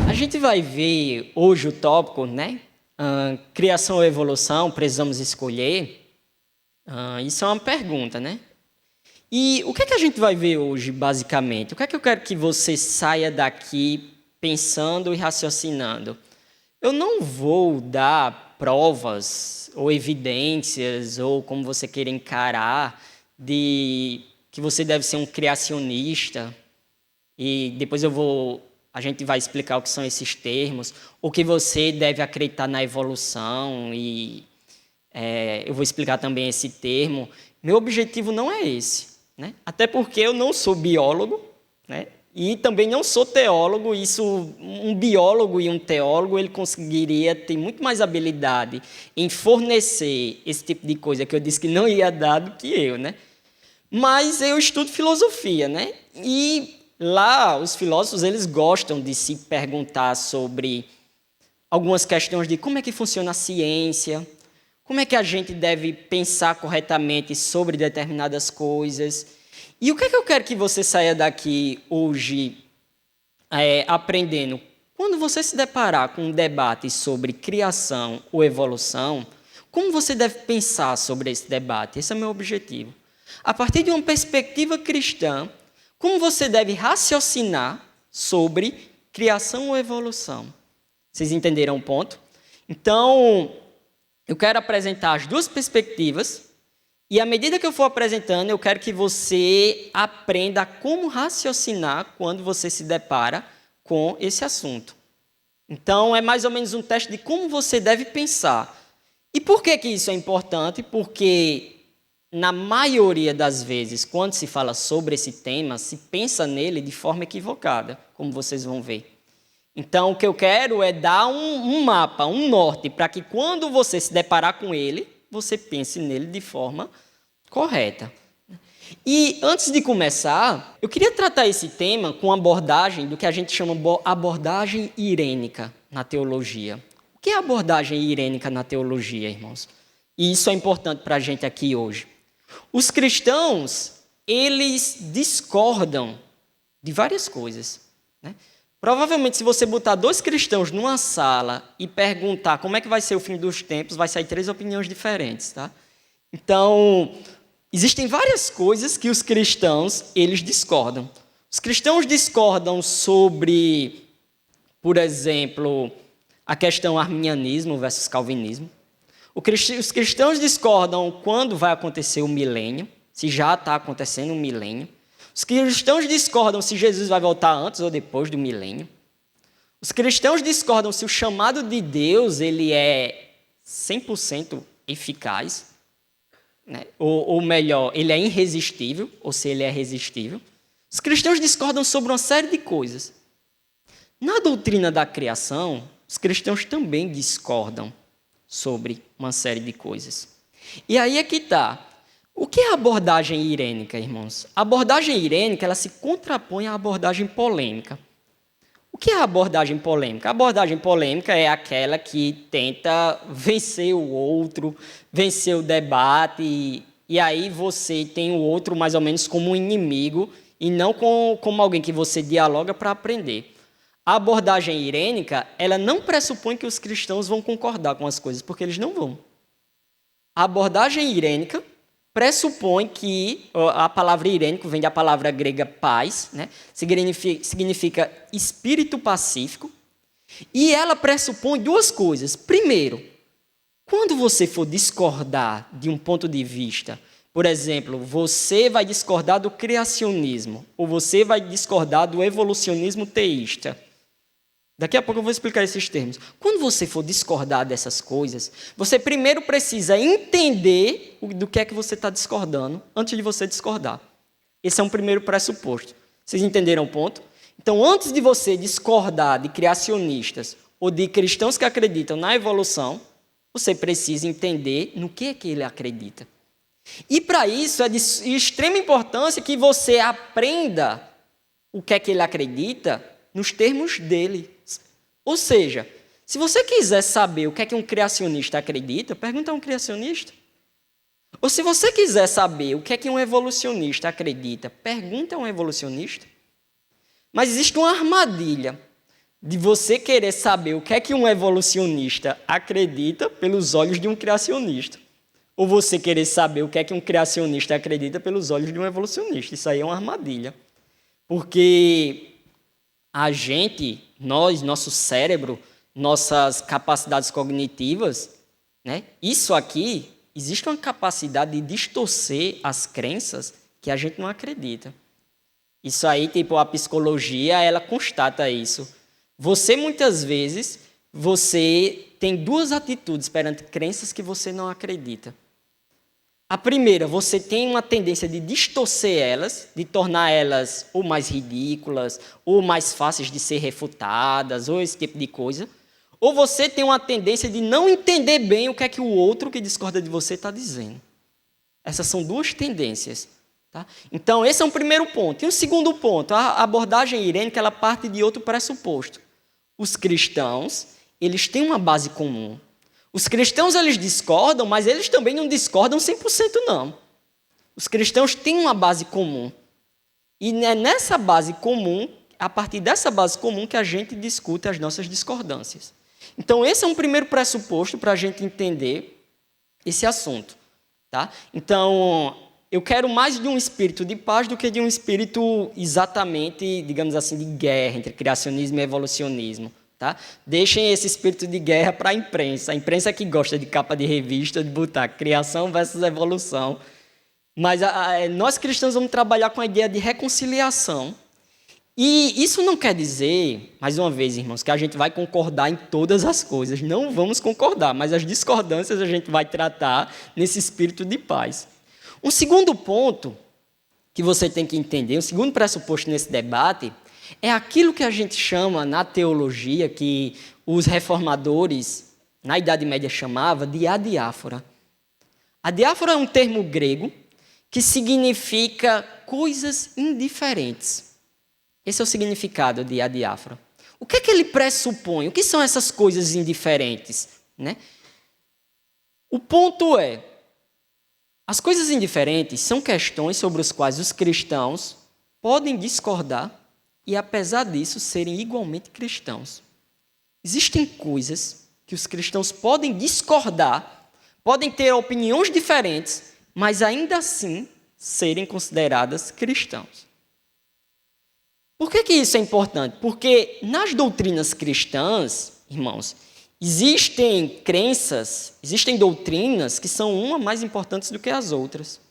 A gente vai ver hoje o tópico, né? Criação ou evolução, precisamos escolher. Isso é uma pergunta, né? E o que é que a gente vai ver hoje, basicamente? O que é que eu quero que você saia daqui pensando e raciocinando? Eu não vou dar provas ou evidências, ou como você queira encarar, de que você deve ser um criacionista, e depois a gente vai explicar o que são esses termos, ou que você deve acreditar na evolução, e eu vou explicar também esse termo. Meu objetivo não é esse, né? Até porque eu não sou biólogo, né? E também não sou teólogo. Um biólogo e um teólogo, ele conseguiria ter muito mais habilidade em fornecer esse tipo de coisa que eu disse que não ia dar do que eu, né? Mas eu estudo filosofia, né? E lá os filósofos, eles gostam de se perguntar sobre algumas questões de como é que funciona a ciência, como é que a gente deve pensar corretamente sobre determinadas coisas. E o que é que eu quero que você saia daqui hoje aprendendo? Quando você se deparar com um debate sobre criação ou evolução, como você deve pensar sobre esse debate? Esse é o meu objetivo. A partir de uma perspectiva cristã, como você deve raciocinar sobre criação ou evolução? Vocês entenderam o ponto? Então, eu quero apresentar as duas perspectivas e, à medida que eu for apresentando, eu quero que você aprenda como raciocinar quando você se depara com esse assunto. Então, é mais ou menos um teste de como você deve pensar. E por que isso é importante? Porque, na maioria das vezes, quando se fala sobre esse tema, se pensa nele de forma equivocada, como vocês vão ver. Então, o que eu quero é dar um mapa, um norte, para que quando você se deparar com ele, você pense nele de forma correta. E antes de começar, eu queria tratar esse tema com abordagem do que a gente chama abordagem irênica na teologia. O que é abordagem irênica na teologia, irmãos? E isso é importante para a gente aqui hoje. Os cristãos, eles discordam de várias coisas, né? Provavelmente, se você botar dois cristãos numa sala e perguntar como é que vai ser o fim dos tempos, vai sair 3 opiniões diferentes, tá? Então, existem várias coisas que os cristãos, eles discordam. Os cristãos discordam sobre, por exemplo, a questão arminianismo versus calvinismo. Os cristãos discordam quando vai acontecer o milênio, se já está acontecendo o milênio. Os cristãos discordam se Jesus vai voltar antes ou depois do milênio. Os cristãos discordam se o chamado de Deus ele é 100% eficaz, né? Ou melhor, ele é irresistível, ou se ele é resistível. Os cristãos discordam sobre uma série de coisas. Na doutrina da criação, os cristãos também discordam sobre uma série de coisas. E aí é que está. O que é a abordagem irênica, irmãos? A abordagem irênica, ela se contrapõe à abordagem polêmica. O que é a abordagem polêmica? A abordagem polêmica é aquela que tenta vencer o outro, vencer o debate, e aí você tem o outro mais ou menos como um inimigo e não como alguém que você dialoga para aprender. A abordagem irênica, ela não pressupõe que os cristãos vão concordar com as coisas, porque eles não vão. A abordagem irênica pressupõe que a palavra irênico vem da palavra grega paz, né? Significa espírito pacífico, e ela pressupõe duas coisas. Primeiro, quando você for discordar de um ponto de vista, por exemplo, você vai discordar do criacionismo, ou você vai discordar do evolucionismo teísta. Daqui a pouco eu vou explicar esses termos. Quando você for discordar dessas coisas, você primeiro precisa entender do que é que você está discordando antes de você discordar. Esse é um primeiro pressuposto. Vocês entenderam o ponto? Então, antes de você discordar de criacionistas ou de cristãos que acreditam na evolução, você precisa entender no que é que ele acredita. E para isso é de extrema importância que você aprenda o que é que ele acredita nos termos dele. Ou seja, se você quiser saber o que é que um criacionista acredita, pergunta a um criacionista. Ou se você quiser saber o que é que um evolucionista acredita, pergunta a um evolucionista. Mas existe uma armadilha de você querer saber o que é que um evolucionista acredita pelos olhos de um criacionista. Ou você querer saber o que é que um criacionista acredita pelos olhos de um evolucionista. Isso aí é uma armadilha. Porque a gente, nós, nosso cérebro, nossas capacidades cognitivas, né? Isso aqui, existe uma capacidade de distorcer as crenças que a gente não acredita. Isso aí, tipo, a psicologia, ela constata isso. Você, muitas vezes, você tem duas atitudes perante crenças que você não acredita. A primeira, você tem uma tendência de distorcer elas, de tornar elas ou mais ridículas, ou mais fáceis de ser refutadas, ou esse tipo de coisa. Ou você tem uma tendência de não entender bem o que é que o outro que discorda de você está dizendo. Essas são duas tendências. Tá? Então, esse é um primeiro ponto. E um segundo ponto, a abordagem irênica, ela parte de outro pressuposto. Os cristãos, eles têm uma base comum. Os cristãos, eles discordam, mas eles também não discordam 100% não. Os cristãos têm uma base comum. E é nessa base comum, a partir dessa base comum, que a gente discute as nossas discordâncias. Então, esse é um primeiro pressuposto para a gente entender esse assunto. Tá? Então, eu quero mais de um espírito de paz do que de um espírito exatamente, digamos assim, de guerra entre criacionismo e evolucionismo. Tá? Deixem esse espírito de guerra para a imprensa que gosta de capa de revista, de botar criação versus evolução. Mas nós cristãos vamos trabalhar com a ideia de reconciliação. E isso não quer dizer, mais uma vez, irmãos, que a gente vai concordar em todas as coisas. Não vamos concordar, mas as discordâncias a gente vai tratar nesse espírito de paz. Um segundo ponto que você tem que entender, um segundo pressuposto nesse debate, é aquilo que a gente chama na teologia, que os reformadores na Idade Média chamavam de adiáfora. Adiáfora é um termo grego que significa coisas indiferentes. Esse é o significado de adiáfora. O que é que ele pressupõe? O que são essas coisas indiferentes? Né? O ponto é, as coisas indiferentes são questões sobre as quais os cristãos podem discordar e, apesar disso, serem igualmente cristãos. Existem coisas que os cristãos podem discordar, podem ter opiniões diferentes, mas ainda assim serem consideradas cristãos. Por que isso é importante? Porque nas doutrinas cristãs, irmãos, existem crenças, existem doutrinas que são uma mais importantes do que as outras.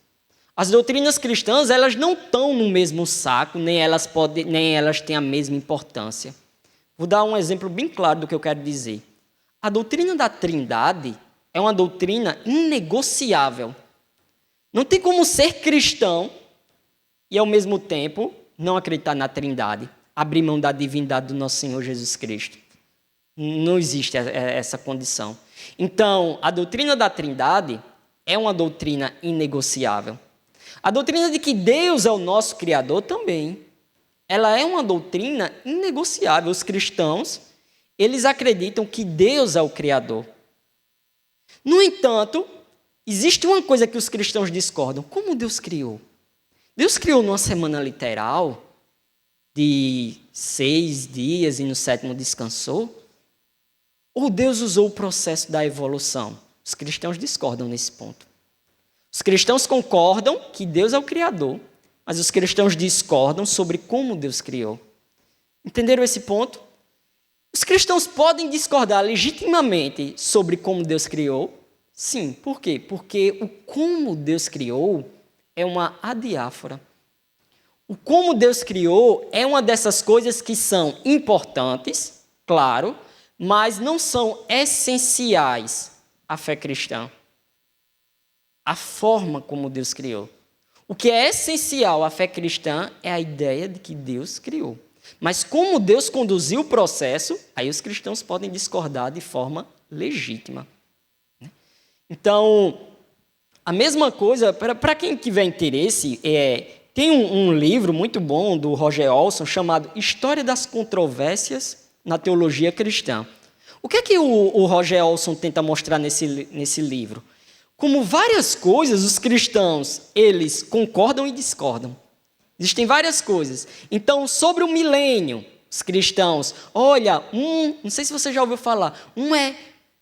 As doutrinas cristãs, elas não estão no mesmo saco, nem elas têm a mesma importância. Vou dar um exemplo bem claro do que eu quero dizer. A doutrina da Trindade é uma doutrina inegociável. Não tem como ser cristão e, ao mesmo tempo, não acreditar na Trindade, abrir mão da divindade do nosso Senhor Jesus Cristo. Não existe essa condição. Então, a doutrina da Trindade é uma doutrina inegociável. A doutrina de que Deus é o nosso Criador também. Ela é uma doutrina inegociável. Os cristãos, eles acreditam que Deus é o Criador. No entanto, existe uma coisa que os cristãos discordam. Como Deus criou? Deus criou numa semana literal de 6 dias e no 7º descansou? Ou Deus usou o processo da evolução? Os cristãos discordam nesse ponto. Os cristãos concordam que Deus é o Criador, mas os cristãos discordam sobre como Deus criou. Entenderam esse ponto? Os cristãos podem discordar legitimamente sobre como Deus criou? Sim. Por quê? Porque o como Deus criou é uma adiáfora. O como Deus criou é uma dessas coisas que são importantes, claro, mas não são essenciais à fé cristã. A forma como Deus criou. O que é essencial à fé cristã é a ideia de que Deus criou. Mas como Deus conduziu o processo, aí os cristãos podem discordar de forma legítima. Então, a mesma coisa, para quem tiver interesse, tem um livro muito bom do Roger Olson chamado História das Controvérsias na Teologia Cristã. O que é que o Roger Olson tenta mostrar nesse livro? como várias coisas, os cristãos, eles concordam e discordam. Existem várias coisas. Então, sobre o milênio, os cristãos, olha, não sei se você já ouviu falar, um é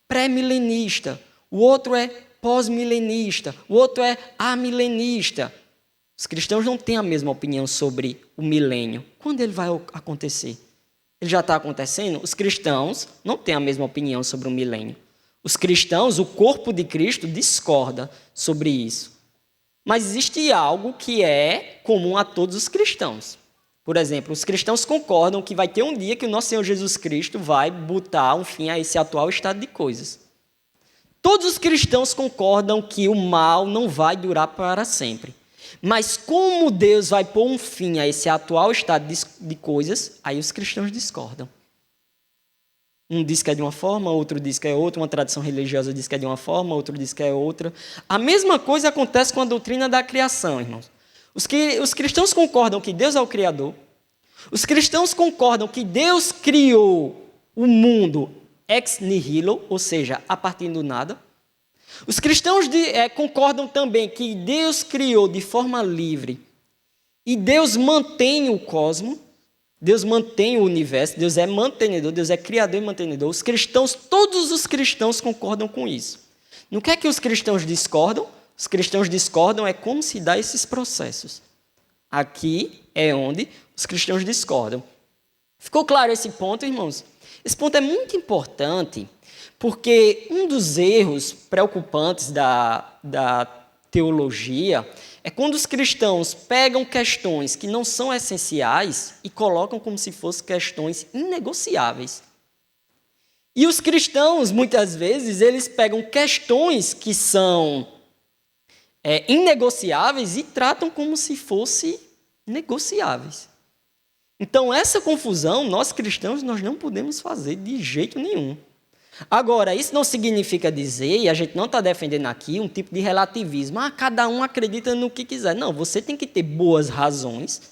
pré-milenista, o outro é pós-milenista, o outro é amilenista. Os cristãos não têm a mesma opinião sobre o milênio. Quando ele vai acontecer? Ele já está acontecendo? Os cristãos não têm a mesma opinião sobre o milênio. Os cristãos, o corpo de Cristo, discorda sobre isso. Mas existe algo que é comum a todos os cristãos. Por exemplo, os cristãos concordam que vai ter um dia que o nosso Senhor Jesus Cristo vai botar um fim a esse atual estado de coisas. Todos os cristãos concordam que o mal não vai durar para sempre. Mas como Deus vai pôr um fim a esse atual estado de coisas, aí os cristãos discordam. Um diz que é de uma forma, outro diz que é outra, uma tradição religiosa diz que é de uma forma, outro diz que é outra. A mesma coisa acontece com a doutrina da criação, irmãos. Os cristãos concordam que Deus é o Criador. Os cristãos concordam que Deus criou o mundo ex nihilo, ou seja, a partir do nada. Os cristãos concordam também que Deus criou de forma livre e Deus mantém o cosmos. Deus mantém o universo, Deus é mantenedor, Deus é criador e mantenedor. Os cristãos, todos os cristãos concordam com isso. No que é que os cristãos discordam? Os cristãos discordam é como se dá esses processos. Aqui é onde os cristãos discordam. Ficou claro esse ponto, irmãos? Esse ponto é muito importante, porque um dos erros preocupantes da teologia é quando os cristãos pegam questões que não são essenciais e colocam como se fossem questões inegociáveis. E os cristãos, muitas vezes, eles pegam questões que são inegociáveis e tratam como se fossem negociáveis. Então, essa confusão, nós cristãos, nós não podemos fazer de jeito nenhum. Agora, isso não significa dizer, e a gente não está defendendo aqui, um tipo de relativismo. Cada um acredita no que quiser. Não, você tem que ter boas razões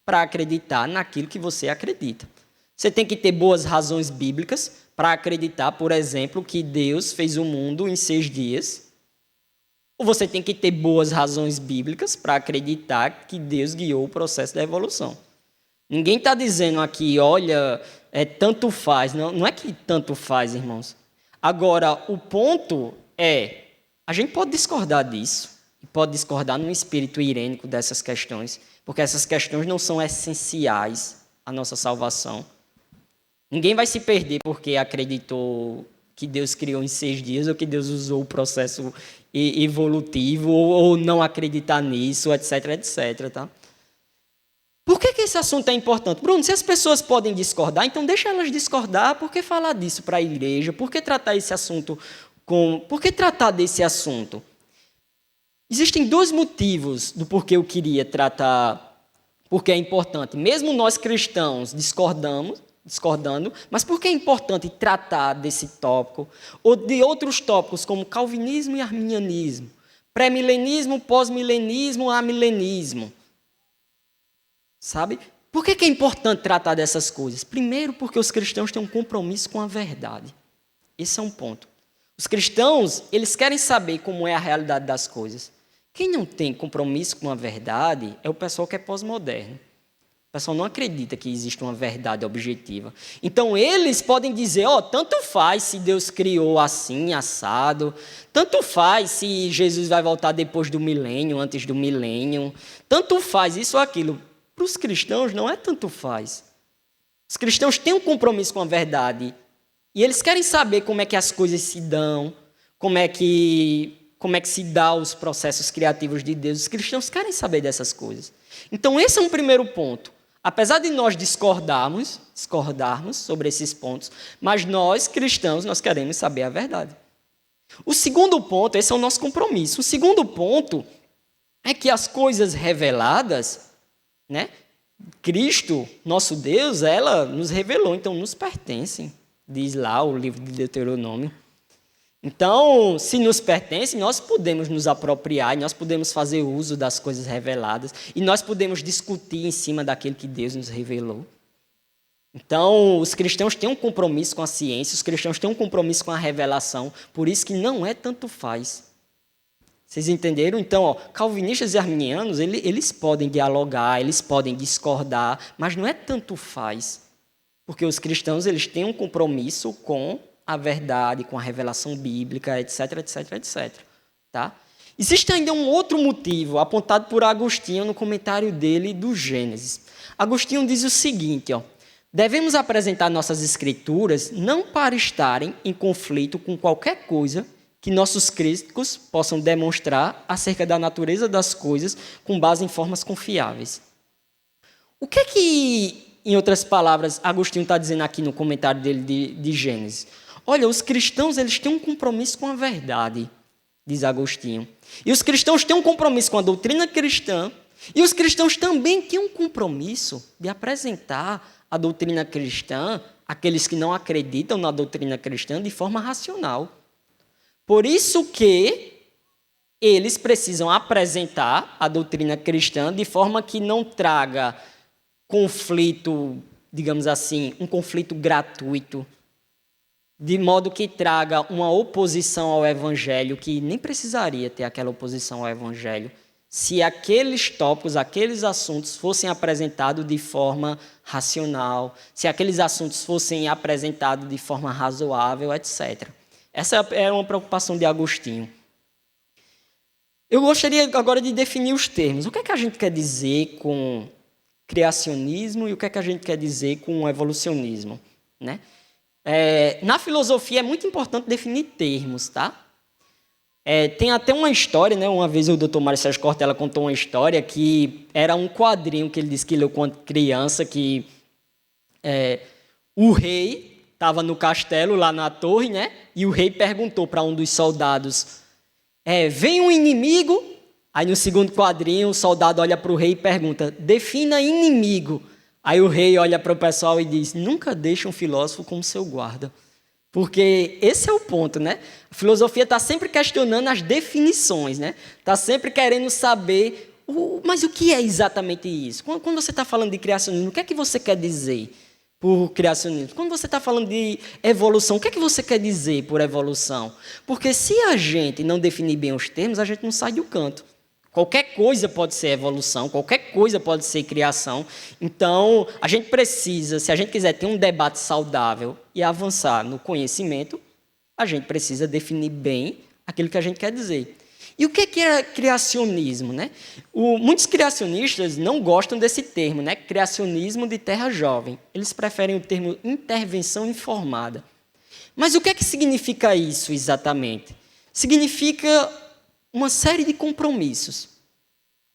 para acreditar naquilo que você acredita. Você tem que ter boas razões bíblicas para acreditar, por exemplo, que Deus fez o mundo em 6 dias. Ou você tem que ter boas razões bíblicas para acreditar que Deus guiou o processo da evolução. Ninguém está dizendo aqui, olha, tanto faz. Não é que tanto faz, irmãos. Agora, o ponto é, a gente pode discordar disso, e pode discordar no espírito irênico dessas questões, porque essas questões não são essenciais à nossa salvação. Ninguém vai se perder porque acreditou que Deus criou em 6 dias, ou que Deus usou o processo evolutivo, ou não acreditar nisso, etc, etc, tá? Por que esse assunto é importante? Bruno, se as pessoas podem discordar, então deixa elas discordar. Por que falar disso para a igreja? Por que tratar esse assunto Por que tratar desse assunto? Existem 2 motivos do porquê eu queria tratar, porque é importante. Mesmo nós cristãos discordando, mas por que é importante tratar desse tópico? Ou de outros tópicos como calvinismo e arminianismo, pré-milenismo, pós-milenismo, amilenismo. Sabe? Por que é importante tratar dessas coisas? Primeiro, porque os cristãos têm um compromisso com a verdade. Esse é um ponto. Os cristãos, eles querem saber como é a realidade das coisas. Quem não tem compromisso com a verdade é o pessoal que é pós-moderno. O pessoal não acredita que existe uma verdade objetiva. Então, eles podem dizer, tanto faz se Deus criou assim, assado, tanto faz se Jesus vai voltar depois do milênio, antes do milênio, tanto faz isso ou aquilo. Para os cristãos não é tanto faz. Os cristãos têm um compromisso com a verdade e eles querem saber como é que as coisas se dão, como é que se dá os processos criativos de Deus. Os cristãos querem saber dessas coisas. Então, esse é um primeiro ponto. Apesar de nós discordarmos sobre esses pontos, mas nós, cristãos, nós queremos saber a verdade. O segundo ponto, esse é o nosso compromisso. O segundo ponto é que as coisas reveladas, né? Cristo, nosso Deus, ela nos revelou, então nos pertencem, diz lá o livro de Deuteronômio. Então, se nos pertence, nós podemos nos apropriar, e nós podemos fazer uso das coisas reveladas, e nós podemos discutir em cima daquilo que Deus nos revelou. Então, os cristãos têm um compromisso com a ciência, os cristãos têm um compromisso com a revelação, por isso que não é tanto faz. Vocês entenderam? Então, calvinistas e arminianos, eles podem dialogar, eles podem discordar, mas não é tanto faz. Porque os cristãos, eles têm um compromisso com a verdade, com a revelação bíblica, etc, etc, etc. Tá? Existe ainda um outro motivo, apontado por Agostinho no comentário dele do Gênesis. Agostinho diz o seguinte, devemos apresentar nossas escrituras não para estarem em conflito com qualquer coisa que nossos críticos possam demonstrar acerca da natureza das coisas com base em formas confiáveis. O que é que, em outras palavras, Agostinho está dizendo aqui no comentário dele de Gênesis? Olha, os cristãos eles têm um compromisso com a verdade, diz Agostinho. E os cristãos têm um compromisso com a doutrina cristã, e os cristãos também têm um compromisso de apresentar a doutrina cristã, aqueles que não acreditam na doutrina cristã, de forma racional. Por isso que eles precisam apresentar a doutrina cristã de forma que não traga conflito, digamos assim, um conflito gratuito, de modo que traga uma oposição ao evangelho, que nem precisaria ter aquela oposição ao evangelho, se aqueles tópicos, aqueles assuntos fossem apresentados de forma racional, se aqueles assuntos fossem apresentados de forma razoável, etc. Essa é uma preocupação de Agostinho. Eu gostaria agora de definir os termos. O que é que a gente quer dizer com criacionismo e o que é que a gente quer dizer com evolucionismo, né? Na filosofia é muito importante definir termos, tá? Tem até uma história, né? Uma vez o Dr. Mário Sérgio Cortella contou uma história que era um quadrinho que ele disse que leu quando criança, que o rei estava no castelo, lá na torre, né? E o rei perguntou para um dos soldados, vem um inimigo? Aí no segundo quadrinho o soldado olha para o rei e pergunta, defina inimigo. Aí o rei olha para o pessoal e diz, nunca deixe um filósofo como seu guarda. Porque esse é o ponto, né? A filosofia está sempre questionando as definições, né? Está sempre querendo saber, mas o que é exatamente isso? Quando você está falando de criacionismo, o que é que você quer dizer por criacionismo? Quando você está falando de evolução, o que é que você quer dizer por evolução? Porque se a gente não definir bem os termos, a gente não sai do canto. Qualquer coisa pode ser evolução, qualquer coisa pode ser criação. Então, a gente precisa, se a gente quiser ter um debate saudável e avançar no conhecimento, a gente precisa definir bem aquilo que a gente quer dizer. E o que é criacionismo, né? Muitos criacionistas não gostam desse termo, né? Criacionismo de terra jovem. Eles preferem o termo intervenção informada. Mas o que é que significa isso exatamente? Significa uma série de compromissos.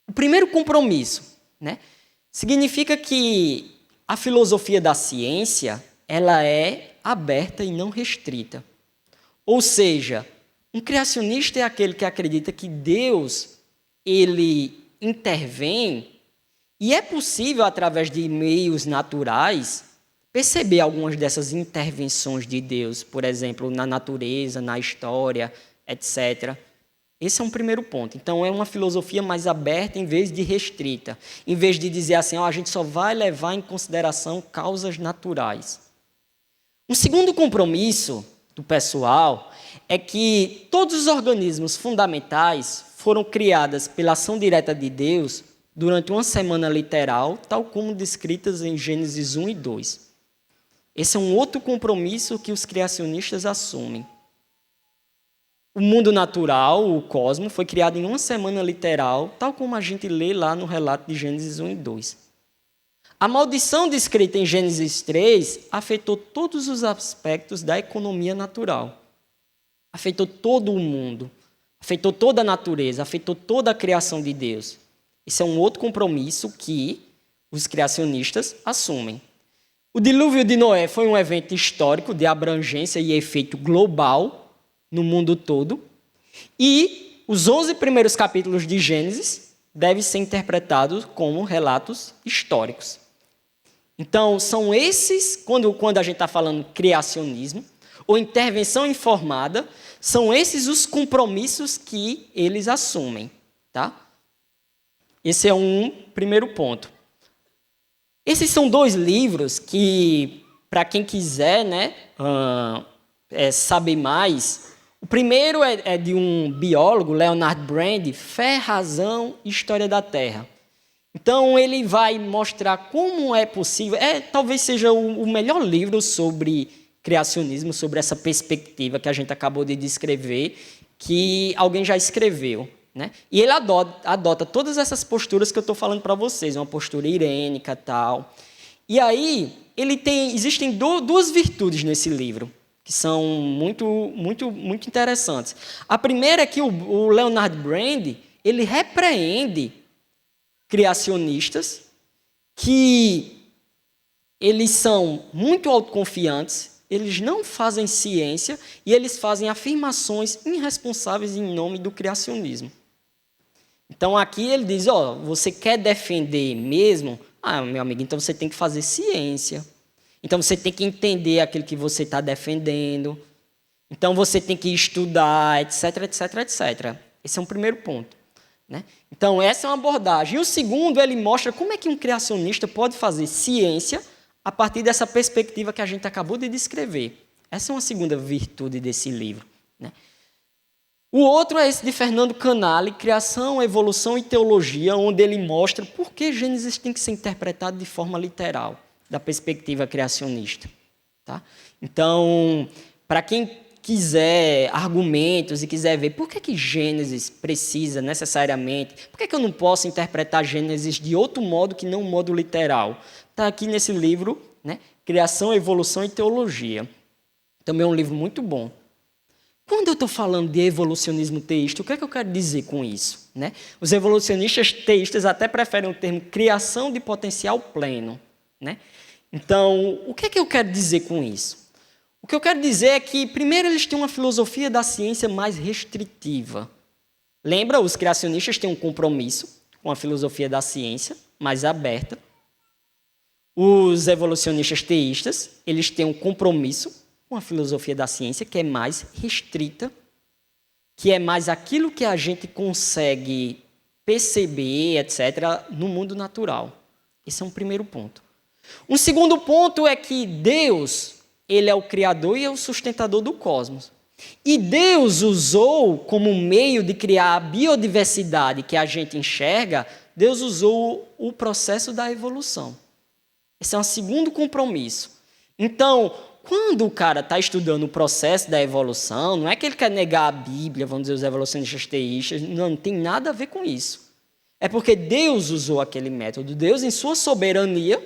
O primeiro compromisso, né, significa que a filosofia da ciência ela é aberta e não restrita. Ou seja, um criacionista é aquele que acredita que Deus ele intervém e é possível, através de meios naturais, perceber algumas dessas intervenções de Deus, por exemplo, na natureza, na história, etc. Esse é um primeiro ponto. Então, é uma filosofia mais aberta em vez de restrita. Em vez de dizer assim, a gente só vai levar em consideração causas naturais. Um segundo compromisso do pessoal é que todos os organismos fundamentais foram criados pela ação direta de Deus durante uma semana literal, tal como descritas em Gênesis 1 e 2. Esse é um outro compromisso que os criacionistas assumem. O mundo natural, o cosmos, foi criado em uma semana literal, tal como a gente lê lá no relato de Gênesis 1 e 2. A maldição descrita em Gênesis 3 afetou todos os aspectos da economia natural. Afetou todo o mundo, afetou toda a natureza, afetou toda a criação de Deus. Esse é um outro compromisso que os criacionistas assumem. O dilúvio de Noé foi um evento histórico de abrangência e efeito global no mundo todo, e os 11 primeiros capítulos de Gênesis devem ser interpretados como relatos históricos. Então, são esses, quando a gente está falando criacionismo, ou intervenção informada, são esses os compromissos que eles assumem. Tá? Esse é um primeiro ponto. Esses são dois livros que, para quem quiser, né, saber mais, O primeiro é de um biólogo, Leonard Brand, Fé, Razão e História da Terra. Então, ele vai mostrar como é possível, talvez seja o melhor livro sobre criacionismo, sobre essa perspectiva que a gente acabou de descrever, que alguém já escreveu, né? E ele adota todas essas posturas que eu estou falando para vocês, uma postura irênica e tal. E aí, existem duas virtudes nesse livro, que são muito interessantes. A primeira é que o Leonard Brand, ele repreende criacionistas que eles são muito autoconfiantes, eles não fazem ciência e eles fazem afirmações irresponsáveis em nome do criacionismo. Então, aqui ele diz, você quer defender mesmo? Meu amigo, então você tem que fazer ciência. Então, você tem que entender aquilo que você está defendendo. Então, você tem que estudar, etc, etc, etc. Esse é um primeiro ponto, né? Então, essa é uma abordagem. E o segundo, ele mostra como é que um criacionista pode fazer ciência a partir dessa perspectiva que a gente acabou de descrever. Essa é uma segunda virtude desse livro, né? O outro é esse de Fernando Canale, Criação, Evolução e Teologia, onde ele mostra por que Gênesis tem que ser interpretado de forma literal, da perspectiva criacionista. Tá? Então, para quem quiser argumentos e quiser ver por que Gênesis precisa necessariamente, por que eu não posso interpretar Gênesis de outro modo que não um modo literal? Está aqui nesse livro, né? Criação, Evolução e Teologia. Também é um livro muito bom. Quando eu estou falando de evolucionismo teísta, o que é que eu quero dizer com isso, né? Os evolucionistas teístas até preferem o termo criação de potencial pleno, né? Então, o que é que eu quero dizer com isso? O que eu quero dizer é que, primeiro, eles têm uma filosofia da ciência mais restritiva. Lembra? Os criacionistas têm um compromisso com a filosofia da ciência mais aberta. Os evolucionistas teístas, eles têm um compromisso com a filosofia da ciência que é mais restrita, que é mais aquilo que a gente consegue perceber, etc., no mundo natural. Esse é um primeiro ponto. Um segundo ponto é que Deus, ele é o criador e é o sustentador do cosmos. E Deus usou como meio de criar a biodiversidade que a gente enxerga, Deus usou o processo da evolução. Esse é um segundo compromisso. Então, quando o cara está estudando o processo da evolução, não é que ele quer negar a Bíblia, vamos dizer, os evolucionistas teístas, não tem nada a ver com isso. É porque Deus usou aquele método. Deus, em sua soberania,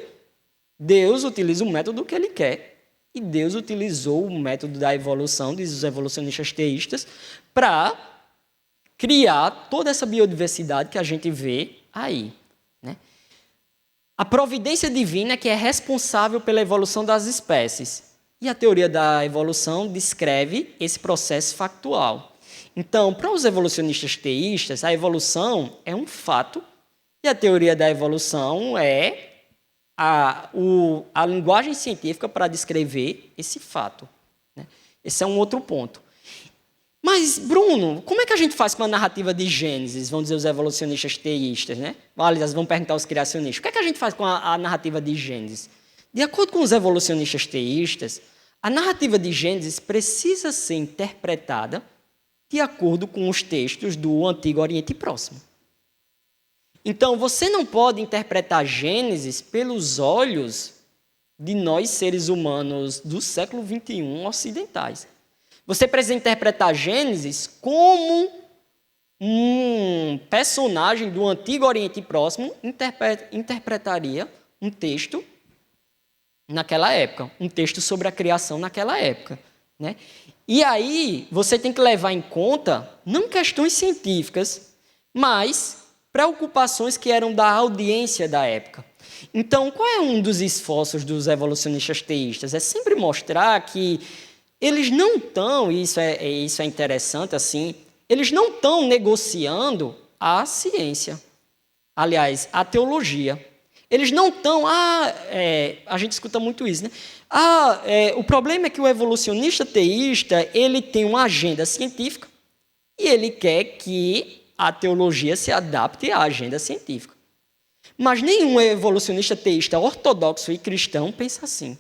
Deus utiliza o método que ele quer. E Deus utilizou o método da evolução, diz os evolucionistas teístas, para criar toda essa biodiversidade que a gente vê aí, né? A providência divina é que é responsável pela evolução das espécies. E a teoria da evolução descreve esse processo factual. Então, para os evolucionistas teístas, a evolução é um fato e a teoria da evolução é a linguagem científica para descrever esse fato, né? Esse é um outro ponto. Mas, Bruno, como é que a gente faz com a narrativa de Gênesis? Vão dizer os evolucionistas teístas, né? Aliás, vão perguntar aos criacionistas. O que é que a gente faz com a narrativa de Gênesis? De acordo com os evolucionistas teístas, a narrativa de Gênesis precisa ser interpretada de acordo com os textos do Antigo Oriente Próximo. Então, você não pode interpretar Gênesis pelos olhos de nós, seres humanos do século XXI ocidentais. Você precisa interpretar Gênesis como um personagem do Antigo Oriente Próximo interpretaria um texto naquela época, um texto sobre a criação naquela época, né? E aí você tem que levar em conta não questões científicas, mas preocupações que eram da audiência da época. Então, qual é um dos esforços dos evolucionistas teístas? É sempre mostrar que eles não estão, e isso é interessante, assim, eles não estão negociando a ciência, aliás, a teologia. Eles não estão... a gente escuta muito isso, né? O problema é que o evolucionista teísta ele tem uma agenda científica e ele quer que a teologia se adapte à agenda científica. Mas nenhum evolucionista teísta ortodoxo e cristão pensa assim.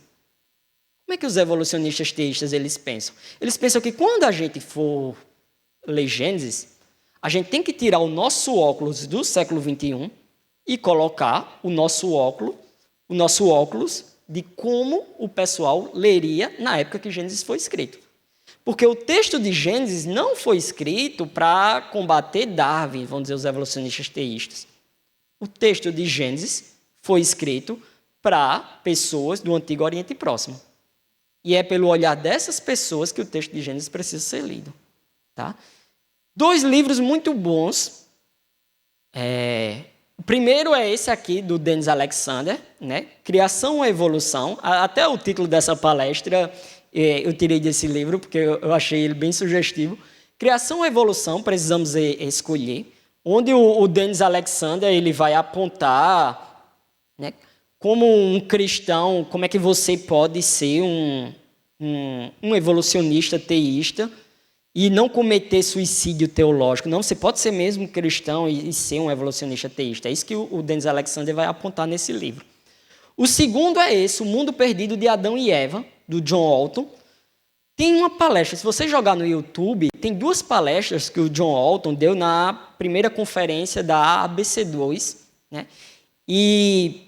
Como é que os evolucionistas teístas eles pensam? Eles pensam que quando a gente for ler Gênesis, a gente tem que tirar o nosso óculos do século XXI e colocar o nosso óculos de como o pessoal leria na época que Gênesis foi escrito. Porque o texto de Gênesis não foi escrito para combater Darwin, vamos dizer, os evolucionistas teístas. O texto de Gênesis foi escrito para pessoas do Antigo Oriente Próximo. E é pelo olhar dessas pessoas que o texto de Gênesis precisa ser lido. Tá? 2 livros muito bons. O primeiro é esse aqui, do Dennis Alexander, né? Criação e Evolução. Até o título dessa palestra eu tirei desse livro, porque eu achei ele bem sugestivo. Criação e Evolução, precisamos escolher. Onde o Dennis Alexander ele vai apontar, né, como um cristão, como é que você pode ser um evolucionista teísta e não cometer suicídio teológico. Não, você pode ser mesmo cristão e ser um evolucionista teísta. É isso que o Dennis Alexander vai apontar nesse livro. O segundo é esse, O Mundo Perdido de Adão e Eva, do John Walton. Tem uma palestra, se você jogar no YouTube, tem 2 palestras que o John Walton deu na primeira conferência da ABC2, né? E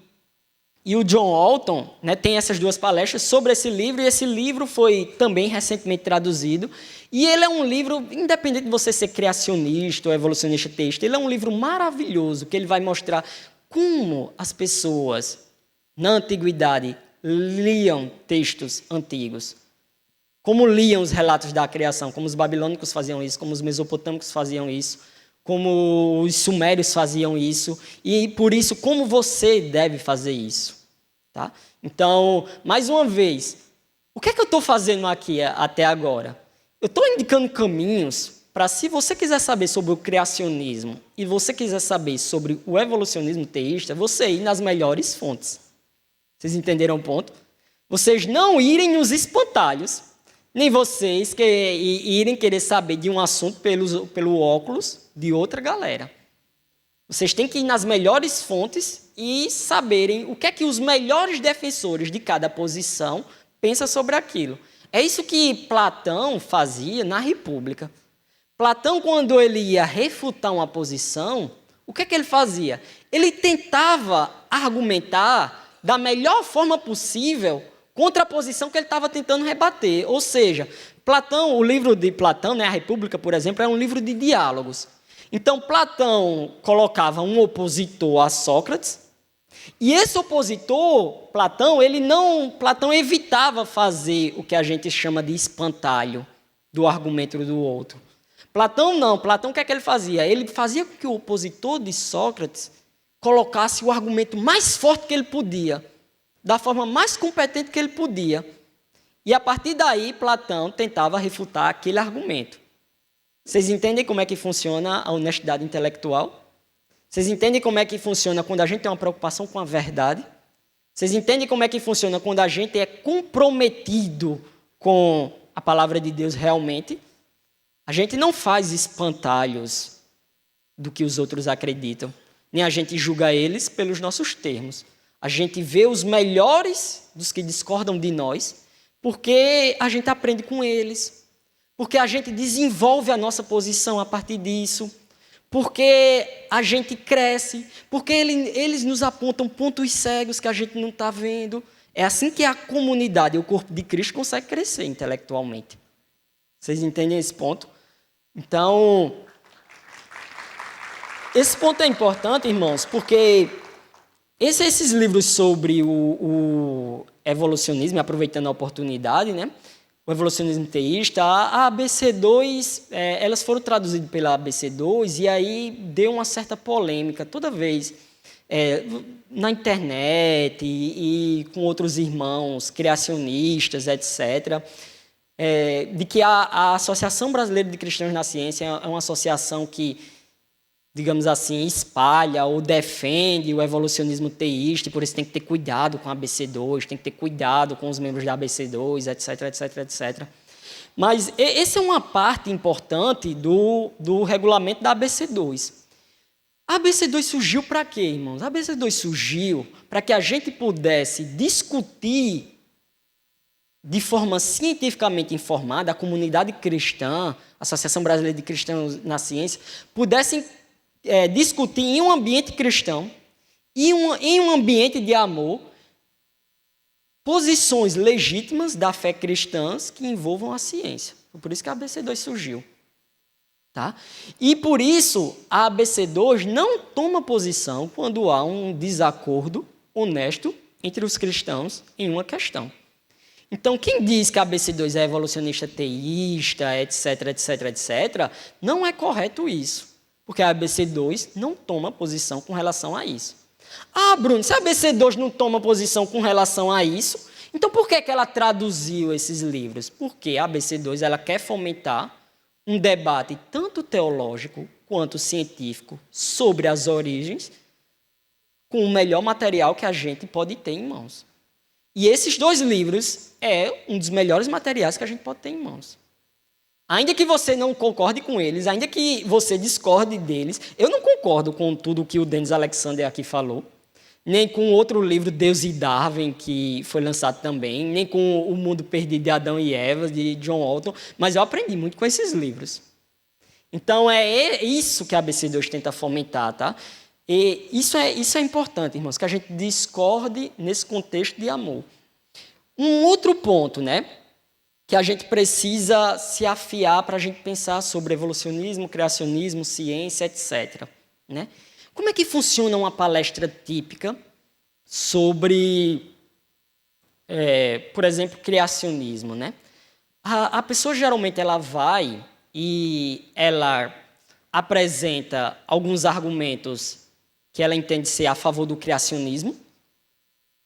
o John Walton, né, tem essas 2 palestras sobre esse livro, e esse livro foi também recentemente traduzido. E ele é um livro, independente de você ser criacionista ou evolucionista teísta, ele é um livro maravilhoso, que ele vai mostrar como as pessoas na antiguidade liam textos antigos. Como liam os relatos da criação, como os babilônicos faziam isso, como os mesopotâmicos faziam isso, como os sumérios faziam isso, e por isso, como você deve fazer isso. Tá? Então, mais uma vez, o que é que eu estou fazendo aqui até agora? Eu estou indicando caminhos para, se você quiser saber sobre o criacionismo e você quiser saber sobre o evolucionismo teísta, você ir nas melhores fontes. Vocês entenderam o ponto? Vocês não irem nos espantalhos, nem vocês irem querer saber de um assunto pelo óculos de outra galera. Vocês têm que ir nas melhores fontes e saberem o que é que os melhores defensores de cada posição pensam sobre aquilo. É isso que Platão fazia na República. Platão, quando ele ia refutar uma posição, o que é que ele fazia? Ele tentava argumentar da melhor forma possível contra a posição que ele estava tentando rebater. Ou seja, Platão, o livro de Platão, né, a República, por exemplo, é um livro de diálogos. Então, Platão colocava um opositor a Sócrates, e esse opositor, Platão evitava fazer o que a gente chama de espantalho do argumento do outro. Platão não, Platão o que é que ele fazia? Ele fazia com que o opositor de Sócrates colocasse o argumento mais forte que ele podia, da forma mais competente que ele podia. E a partir daí, Platão tentava refutar aquele argumento. Vocês entendem como é que funciona a honestidade intelectual? Vocês entendem como é que funciona quando a gente tem uma preocupação com a verdade? Vocês entendem como é que funciona quando a gente é comprometido com a palavra de Deus realmente? A gente não faz espantalhos do que os outros acreditam, nem a gente julga eles pelos nossos termos. A gente vê os melhores dos que discordam de nós, porque a gente aprende com eles, porque a gente desenvolve a nossa posição a partir disso, porque a gente cresce, porque eles nos apontam pontos cegos que a gente não está vendo. É assim que a comunidade, o corpo de Cristo, consegue crescer intelectualmente. Vocês entendem esse ponto? Então, esse ponto é importante, irmãos, porque esses livros sobre o evolucionismo, aproveitando a oportunidade, né? O evolucionismo teísta, a ABC2, elas foram traduzidas pela ABC2 e aí deu uma certa polêmica toda vez na internet e com outros irmãos criacionistas, etc., de que a Associação Brasileira de Cristãos na Ciência é uma associação que, digamos assim, espalha ou defende o evolucionismo teísta, e por isso tem que ter cuidado com a ABC2, tem que ter cuidado com os membros da ABC2, etc, etc, etc. Mas essa é uma parte importante do regulamento da ABC2. A ABC2 surgiu para quê, irmãos? A ABC2 surgiu para que a gente pudesse discutir de forma cientificamente informada, a comunidade cristã, a Associação Brasileira de Cristãos na Ciência, pudessem discutir em um ambiente cristão, em um ambiente de amor, posições legítimas da fé cristã que envolvam a ciência. Por isso que a ABC2 surgiu. Tá? E por isso a ABC2 não toma posição quando há um desacordo honesto entre os cristãos em uma questão. Então, quem diz que a ABC2 é evolucionista teísta, etc, etc, etc, não é correto isso, porque a ABC2 não toma posição com relação a isso. Ah, Bruno, se a ABC2 não toma posição com relação a isso, então por que ela traduziu esses livros? Porque a ABC2 ela quer fomentar um debate tanto teológico quanto científico sobre as origens, com o melhor material que a gente pode ter em mãos. E esses 2 livros é um dos melhores materiais que a gente pode ter em mãos. Ainda que você não concorde com eles, ainda que você discorde deles, eu não concordo com tudo que o Dennis Alexander aqui falou, nem com outro livro, Deus e Darwin, que foi lançado também, nem com O Mundo Perdido de Adão e Eva, de John Walton, mas eu aprendi muito com esses livros. Então, é isso que a ABC2 tenta fomentar, tá? E isso é importante, irmãos, que a gente discorde nesse contexto de amor. Um outro ponto, né, que a gente precisa se afiar para a gente pensar sobre evolucionismo, criacionismo, ciência, etc. Né? Como é que funciona uma palestra típica sobre, por exemplo, criacionismo? Né? A pessoa geralmente ela vai e ela apresenta alguns argumentos que ela entende ser a favor do criacionismo,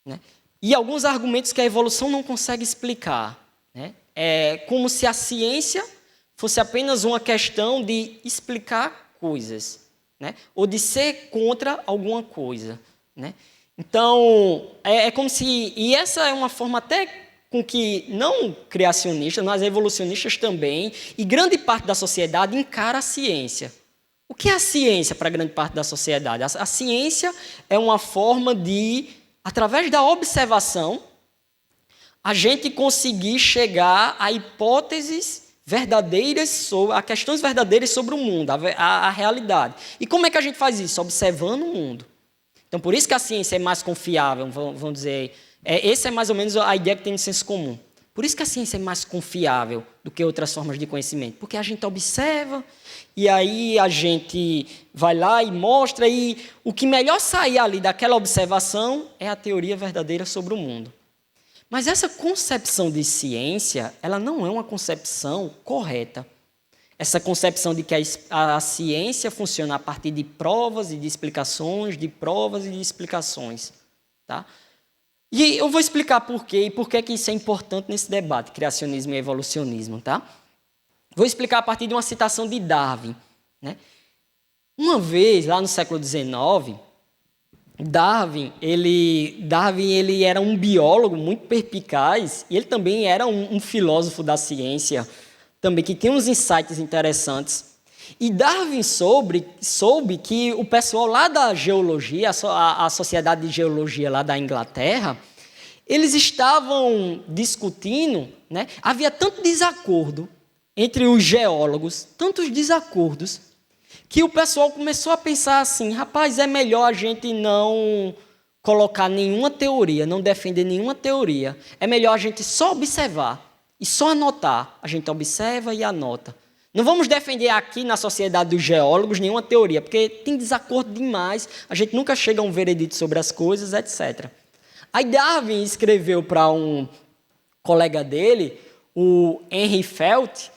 né? E alguns argumentos que a evolução não consegue explicar. Né? É como se a ciência fosse apenas uma questão de explicar coisas, né? Ou de ser contra alguma coisa. Né? Então, é como se... E essa é uma forma até com que não criacionistas, mas evolucionistas também, e grande parte da sociedade encara a ciência. O que é a ciência para grande parte da sociedade? A ciência é uma forma de, através da observação, a gente conseguir chegar a hipóteses verdadeiras, a questões verdadeiras sobre o mundo, a realidade. E como é que a gente faz isso? Observando o mundo. Então, por isso que a ciência é mais confiável, vamos dizer. Essa é mais ou menos a ideia que tem no senso comum. Por isso que a ciência é mais confiável do que outras formas de conhecimento. Porque a gente observa e aí a gente vai lá e mostra, e o que melhor sair ali daquela observação é a teoria verdadeira sobre o mundo. Mas essa concepção de ciência, ela não é uma concepção correta. Essa concepção de que a ciência funciona a partir de provas e de explicações, de provas e de explicações. Tá? E eu vou explicar por quê e por que isso é importante nesse debate, criacionismo e evolucionismo. Tá? Vou explicar a partir de uma citação de Darwin. Né? Uma vez, lá no século XIX, Darwin ele era um biólogo muito perspicaz e ele também era um filósofo da ciência, também que tem uns insights interessantes. E Darwin soube que o pessoal lá da geologia, a Sociedade de Geologia lá da Inglaterra, eles estavam discutindo, né? Havia tanto desacordo entre os geólogos, tantos desacordos, que o pessoal começou a pensar assim, rapaz, é melhor a gente não colocar nenhuma teoria, não defender nenhuma teoria. É melhor a gente só observar e só anotar. A gente observa e anota. Não vamos defender aqui na Sociedade dos Geólogos nenhuma teoria, porque tem desacordo demais, a gente nunca chega a um veredito sobre as coisas, etc. Aí Darwin escreveu para um colega dele, o Henry Felt,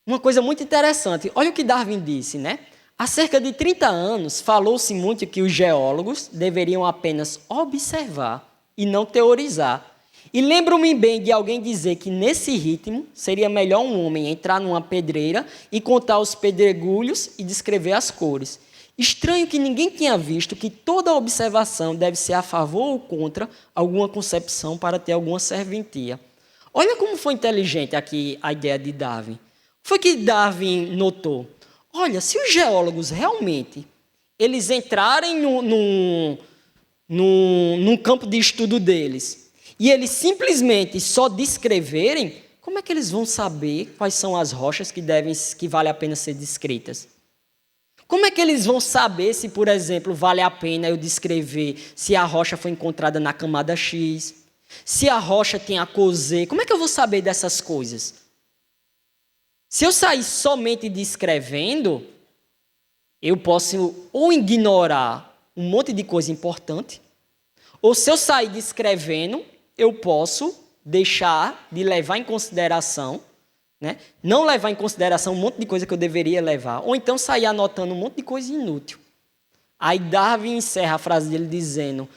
uma coisa muito interessante. Olha o que Darwin disse, né? Há cerca de 30 anos, falou-se muito que os geólogos deveriam apenas observar e não teorizar. E lembro-me bem de alguém dizer que, nesse ritmo, seria melhor um homem entrar numa pedreira e contar os pedregulhos e descrever as cores. Estranho que ninguém tinha visto que toda observação deve ser a favor ou contra alguma concepção para ter alguma serventia. Olha como foi inteligente aqui a ideia de Darwin. Foi que Darwin notou. Olha, se os geólogos realmente eles entrarem num campo de estudo deles e eles simplesmente só descreverem, como é que eles vão saber quais são as rochas que vale a pena ser descritas? Como é que eles vão saber se, por exemplo, vale a pena eu descrever se a rocha foi encontrada na camada X, se a rocha tem a cor Z? Como é que eu vou saber dessas coisas? Se eu sair somente descrevendo, eu posso ou ignorar um monte de coisa importante, ou se eu sair descrevendo, eu posso deixar de levar em consideração, né? Não levar em consideração um monte de coisa que eu deveria levar, ou então sair anotando um monte de coisa inútil. Aí Darwin encerra a frase dele dizendo: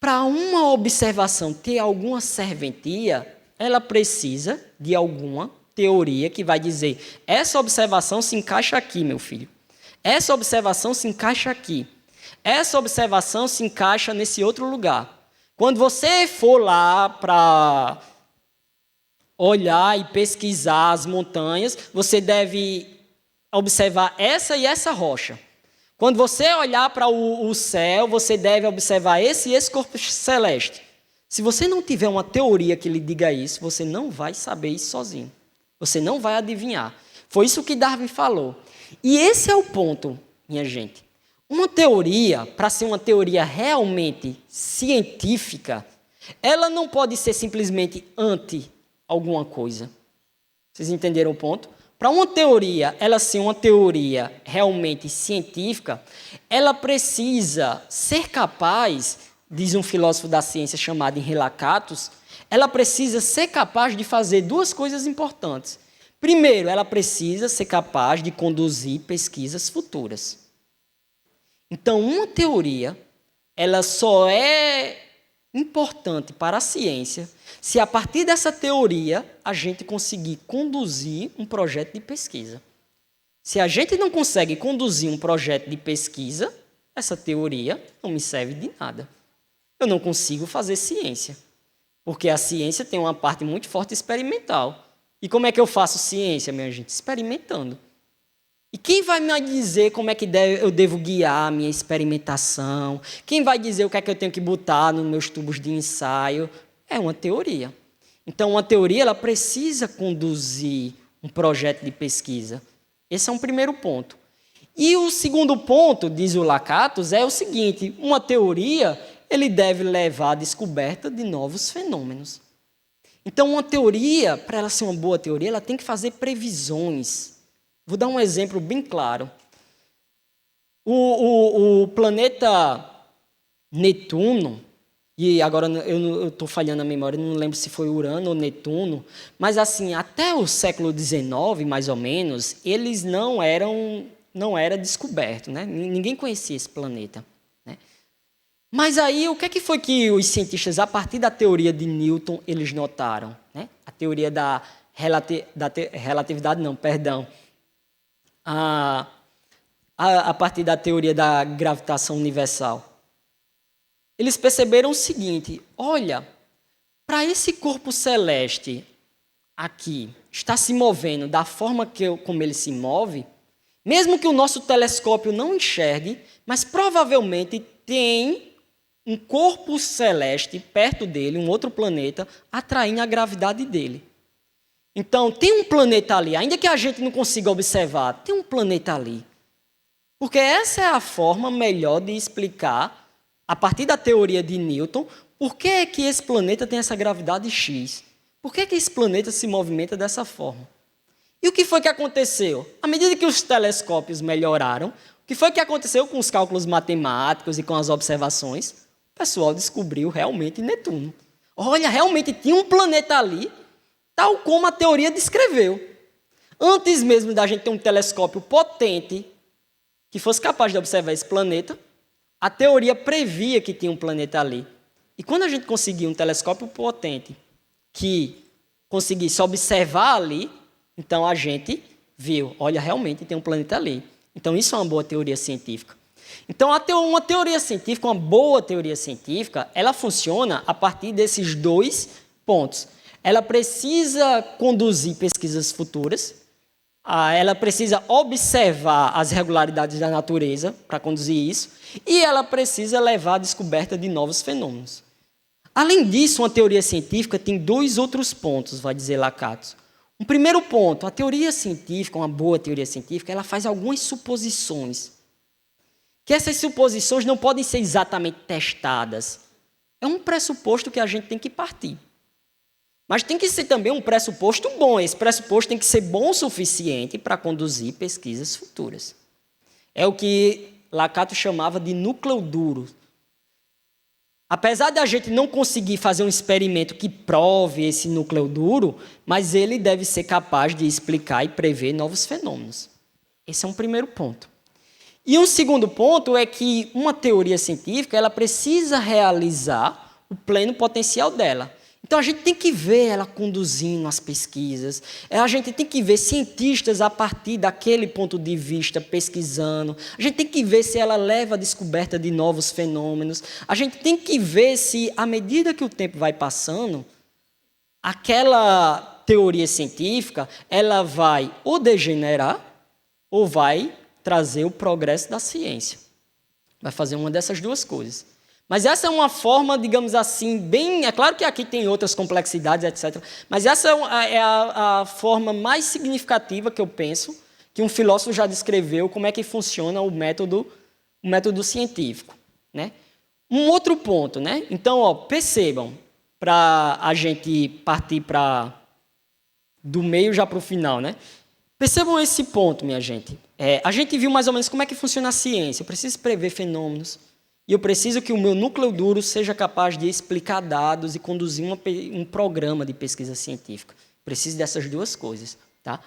para uma observação ter alguma serventia, ela precisa de alguma teoria que vai dizer: essa observação se encaixa aqui, meu filho. Essa observação se encaixa aqui. Essa observação se encaixa nesse outro lugar. Quando você for lá para olhar e pesquisar as montanhas, você deve observar essa e essa rocha. Quando você olhar para o céu, você deve observar esse e esse corpo celeste. Se você não tiver uma teoria que lhe diga isso, você não vai saber isso sozinho. Você não vai adivinhar. Foi isso que Darwin falou. E esse é o ponto, minha gente. Uma teoria, para ser uma teoria realmente científica, ela não pode ser simplesmente anti alguma coisa. Vocês entenderam o ponto? Para uma teoria, ela ser uma teoria realmente científica, ela precisa ser capaz, diz um filósofo da ciência chamado Henri Lakatos, ela precisa ser capaz de fazer duas coisas importantes. Primeiro, ela precisa ser capaz de conduzir pesquisas futuras. Então, uma teoria, ela só é importante para a ciência se a partir dessa teoria a gente conseguir conduzir um projeto de pesquisa. Se a gente não consegue conduzir um projeto de pesquisa, essa teoria não me serve de nada. Eu não consigo fazer ciência, porque a ciência tem uma parte muito forte experimental. E como é que eu faço ciência, minha gente? Experimentando. E quem vai me dizer como é que eu devo guiar a minha experimentação? Quem vai dizer o que é que eu tenho que botar nos meus tubos de ensaio? É uma teoria. Então, uma teoria ela precisa conduzir um projeto de pesquisa. Esse é um primeiro ponto. E o segundo ponto, diz o Lakatos, é o seguinte: uma teoria ele deve levar à descoberta de novos fenômenos. Então, uma teoria, para ela ser uma boa teoria, ela tem que fazer previsões. Vou dar um exemplo bem claro. O planeta Netuno, e agora eu estou falhando a memória, não lembro se foi Urano ou Netuno, mas assim, até o século XIX, mais ou menos, eles não era descoberto, né? Ninguém conhecia esse planeta. Né? Mas aí, o que é que foi que os cientistas, a partir da teoria de Newton, eles notaram? Né? A teoria da relatividade, não, perdão. A partir da teoria da gravitação universal. Eles perceberam o seguinte: olha, para esse corpo celeste aqui está se movendo da forma como ele se move, mesmo que o nosso telescópio não enxergue, mas provavelmente tem um corpo celeste perto dele, um outro planeta, atraindo a gravidade dele. Então, tem um planeta ali, ainda que a gente não consiga observar, tem um planeta ali. Porque essa é a forma melhor de explicar, a partir da teoria de Newton, por que é que esse planeta tem essa gravidade X. Por que é que esse planeta se movimenta dessa forma? E o que foi que aconteceu? À medida que os telescópios melhoraram, o que foi que aconteceu com os cálculos matemáticos e com as observações? O pessoal descobriu realmente Netuno. Olha, realmente tinha um planeta ali, tal como a teoria descreveu. Antes mesmo da gente ter um telescópio potente que fosse capaz de observar esse planeta, a teoria previa que tinha um planeta ali. E quando a gente conseguia um telescópio potente que conseguisse observar ali, então a gente viu, olha, realmente tem um planeta ali. Então isso é uma boa teoria científica. Então uma teoria científica, uma boa teoria científica, ela funciona a partir desses dois pontos. Ela precisa conduzir pesquisas futuras, ela precisa observar as regularidades da natureza para conduzir isso, e ela precisa levar à descoberta de novos fenômenos. Além disso, uma teoria científica tem 2 outros pontos, vai dizer Lakatos. Um primeiro ponto, a teoria científica, uma boa teoria científica, ela faz algumas suposições. Que essas suposições não podem ser exatamente testadas. É um pressuposto que a gente tem que partir. Mas tem que ser também um pressuposto bom. Esse pressuposto tem que ser bom o suficiente para conduzir pesquisas futuras. É o que Lakatos chamava de núcleo duro. Apesar de a gente não conseguir fazer um experimento que prove esse núcleo duro, mas ele deve ser capaz de explicar e prever novos fenômenos. Esse é um primeiro ponto. E um segundo ponto é que uma teoria científica ela precisa realizar o pleno potencial dela. Então, a gente tem que ver ela conduzindo as pesquisas, a gente tem que ver cientistas a partir daquele ponto de vista pesquisando, a gente tem que ver se ela leva à descoberta de novos fenômenos, a gente tem que ver se, à medida que o tempo vai passando, aquela teoria científica ela vai ou degenerar ou vai trazer o progresso da ciência. Vai fazer uma dessas 2 coisas. Mas essa é uma forma, digamos assim, bem... É claro que aqui tem outras complexidades, etc. Mas essa é a forma mais significativa que eu penso que um filósofo já descreveu como é que funciona o método científico. Né? Um outro ponto, né? Então, percebam, para a gente partir do meio já para o final, né? Percebam esse ponto, minha gente. A gente viu mais ou menos como é que funciona a ciência. Eu preciso prever fenômenos. E eu preciso que o meu núcleo duro seja capaz de explicar dados e conduzir um programa de pesquisa científica. Preciso dessas 2 coisas. Tá?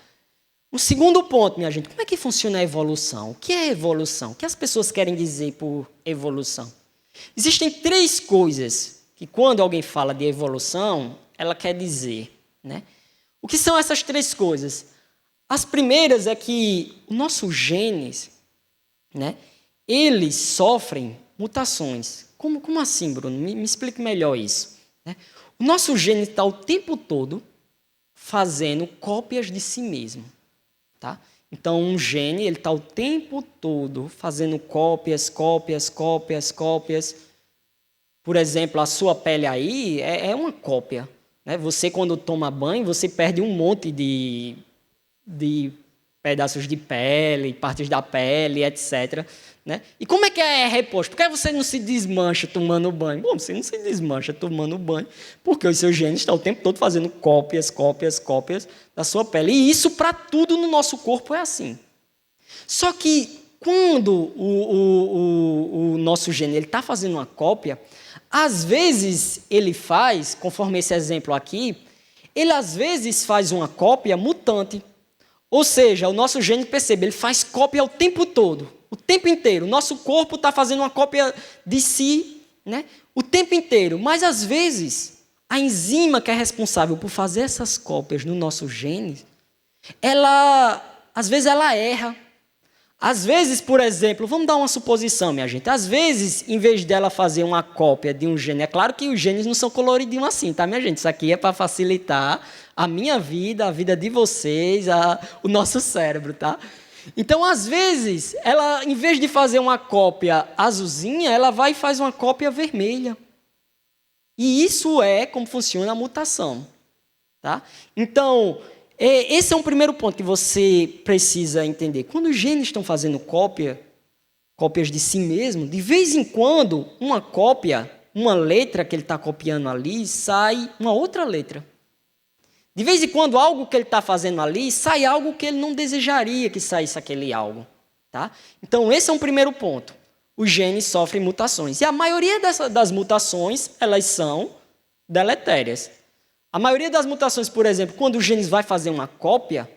Um segundo ponto, minha gente, como é que funciona a evolução? O que é evolução? O que as pessoas querem dizer por evolução? Existem 3 coisas que, quando alguém fala de evolução, ela quer dizer. Né? O que são essas 3 coisas? As primeiras é que os nossos genes, né, eles sofrem mutações. Como assim, Bruno? Me explique melhor isso. Né? O nosso gene está o tempo todo fazendo cópias de si mesmo. Tá? Então, um gene está o tempo todo fazendo cópias. Por exemplo, a sua pele aí é uma cópia. Né? Você, quando toma banho, você perde um monte de pedaços de pele, partes da pele, etc. Né? E como é que é reposto? Por que você não se desmancha tomando banho? Bom, você não se desmancha tomando banho, porque os seus genes estão o tempo todo fazendo cópias da sua pele. E isso, para tudo no nosso corpo, é assim. Só que, quando o nosso gene está fazendo uma cópia, às vezes ele faz, conforme esse exemplo aqui, ele às vezes faz uma cópia mutante. Ou seja, o nosso gene, percebe, ele faz cópia o tempo todo, o tempo inteiro. O nosso corpo está fazendo uma cópia de si, né, o tempo inteiro. Mas, às vezes, a enzima que é responsável por fazer essas cópias no nosso gene, às vezes ela erra. Às vezes, por exemplo, vamos dar uma suposição, minha gente. Às vezes, em vez dela fazer uma cópia de um gene, é claro que os genes não são coloridinhos assim, tá, minha gente? Isso aqui é para facilitar a minha vida, a vida de vocês, o nosso cérebro, tá? Então, às vezes, ela, em vez de fazer uma cópia azulzinha, ela vai e faz uma cópia vermelha. E isso é como funciona a mutação, tá? Então, esse é um primeiro ponto que você precisa entender. Quando os genes estão fazendo cópias de si mesmo, de vez em quando, uma cópia, uma letra que ele está copiando ali, sai uma outra letra. De vez em quando, algo que ele está fazendo ali, sai algo que ele não desejaria que saísse aquele algo. Tá? Então, esse é um primeiro ponto. Os genes sofrem mutações. E a maioria das mutações, elas são deletérias. A maioria das mutações, por exemplo, quando o genes vai fazer uma cópia,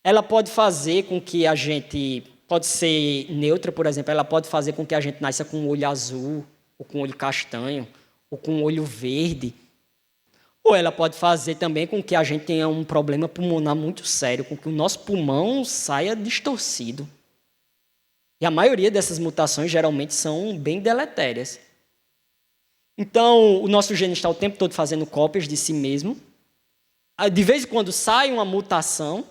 ela pode fazer com que a gente... Pode ser neutra, por exemplo, ela pode fazer com que a gente nasça com um olho azul, ou com um olho castanho, ou com um olho verde. Ou ela pode fazer também com que a gente tenha um problema pulmonar muito sério, com que o nosso pulmão saia distorcido. E a maioria dessas mutações geralmente são bem deletérias. Então, o nosso gene está o tempo todo fazendo cópias de si mesmo. De vez em quando sai uma mutação,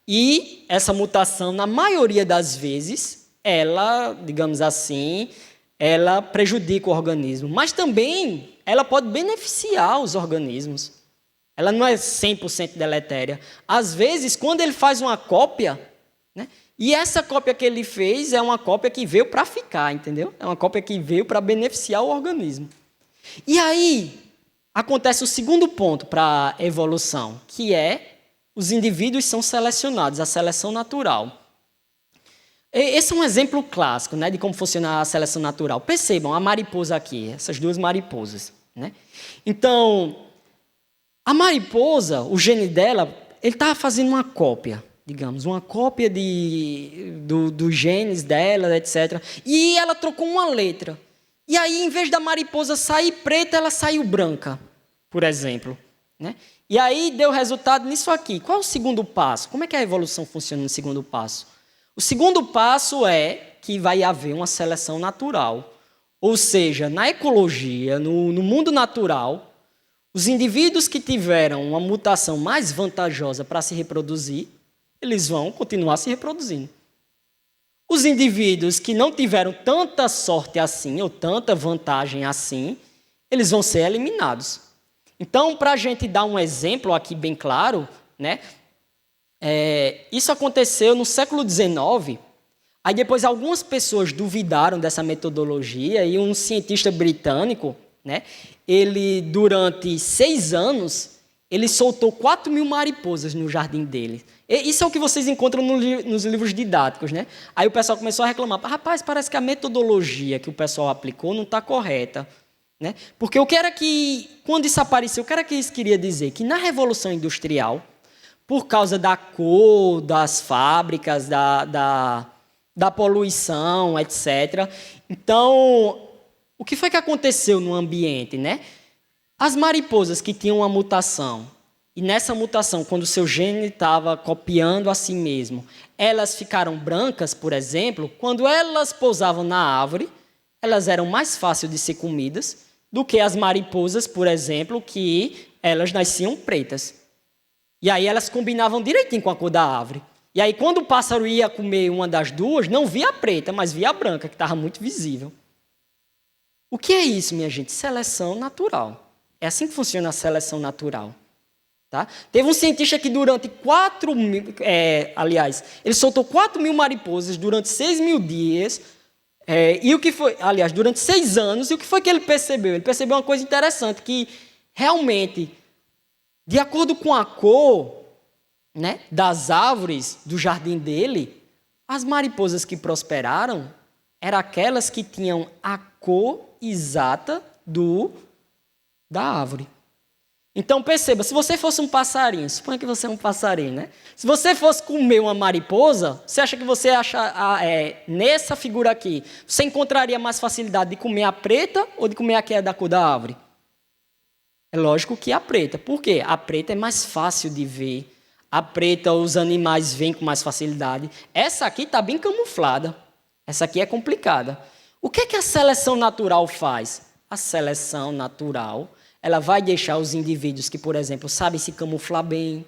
e essa mutação, na maioria das vezes, ela, digamos assim, ela prejudica o organismo. Mas também, ela pode beneficiar os organismos. Ela não é 100% deletéria. Às vezes, quando ele faz uma cópia, né, e essa cópia que ele fez é uma cópia que veio para ficar, entendeu? É uma cópia que veio para beneficiar o organismo. E aí, acontece o segundo ponto para a evolução, que é os indivíduos são selecionados, a seleção natural. Esse é um exemplo clássico, né, de como funciona a seleção natural. Percebam a mariposa aqui, essas duas mariposas, né? Então, a mariposa, o gene dela, ele estava fazendo uma cópia, digamos, uma cópia dos genes dela, etc. E ela trocou uma letra. E aí, em vez da mariposa sair preta, ela saiu branca, por exemplo, né? E aí deu resultado nisso aqui. Qual é o segundo passo? Como é que a evolução funciona no segundo passo? O segundo passo é que vai haver uma seleção natural. Ou seja, na ecologia, no mundo natural, os indivíduos que tiveram uma mutação mais vantajosa para se reproduzir, eles vão continuar se reproduzindo. Os indivíduos que não tiveram tanta sorte assim, ou tanta vantagem assim, eles vão ser eliminados. Então, para a gente dar um exemplo aqui bem claro, né? Isso aconteceu no século XIX. Aí depois algumas pessoas duvidaram dessa metodologia e um cientista britânico, né, ele durante 6 anos, ele soltou 4.000 mariposas no jardim dele. Isso é o que vocês encontram nos livros didáticos, né? Aí o pessoal começou a reclamar. Rapaz, parece que a metodologia que o pessoal aplicou não está correta. Né? Porque o que era que, quando isso apareceu, o que era que isso queria dizer? Que na Revolução Industrial, por causa da cor, das fábricas, da poluição, etc. Então, o que foi que aconteceu no ambiente, né? As mariposas que tinham uma mutação, e nessa mutação, quando o seu gene estava copiando a si mesmo, elas ficaram brancas, por exemplo, quando elas pousavam na árvore, elas eram mais fáceis de ser comidas do que as mariposas, por exemplo, que elas nasciam pretas. E aí elas combinavam direitinho com a cor da árvore. E aí quando o pássaro ia comer uma das duas, não via a preta, mas via a branca, que estava muito visível. O que é isso, minha gente? Seleção natural. É assim que funciona a seleção natural. Tá? Teve um cientista que durante 4.000... ele soltou 4.000 mariposas durante 6.000 dias... e o que foi, aliás, durante 6 anos, e o que foi que ele percebeu? Ele percebeu uma coisa interessante, que realmente, de acordo com a cor, né, das árvores do jardim dele, as mariposas que prosperaram eram aquelas que tinham a cor exata da árvore. Então, perceba, se você fosse um passarinho, suponha que você é um passarinho, né? Se você fosse comer uma mariposa, você acha que você nessa figura aqui, você encontraria mais facilidade de comer a preta ou de comer a que é da cor da árvore? É lógico que a preta. Por quê? A preta é mais fácil de ver. A preta, os animais veem com mais facilidade. Essa aqui está bem camuflada. Essa aqui é complicada. O que é que a seleção natural faz? A seleção natural... ela vai deixar os indivíduos que, por exemplo, sabem se camuflar bem,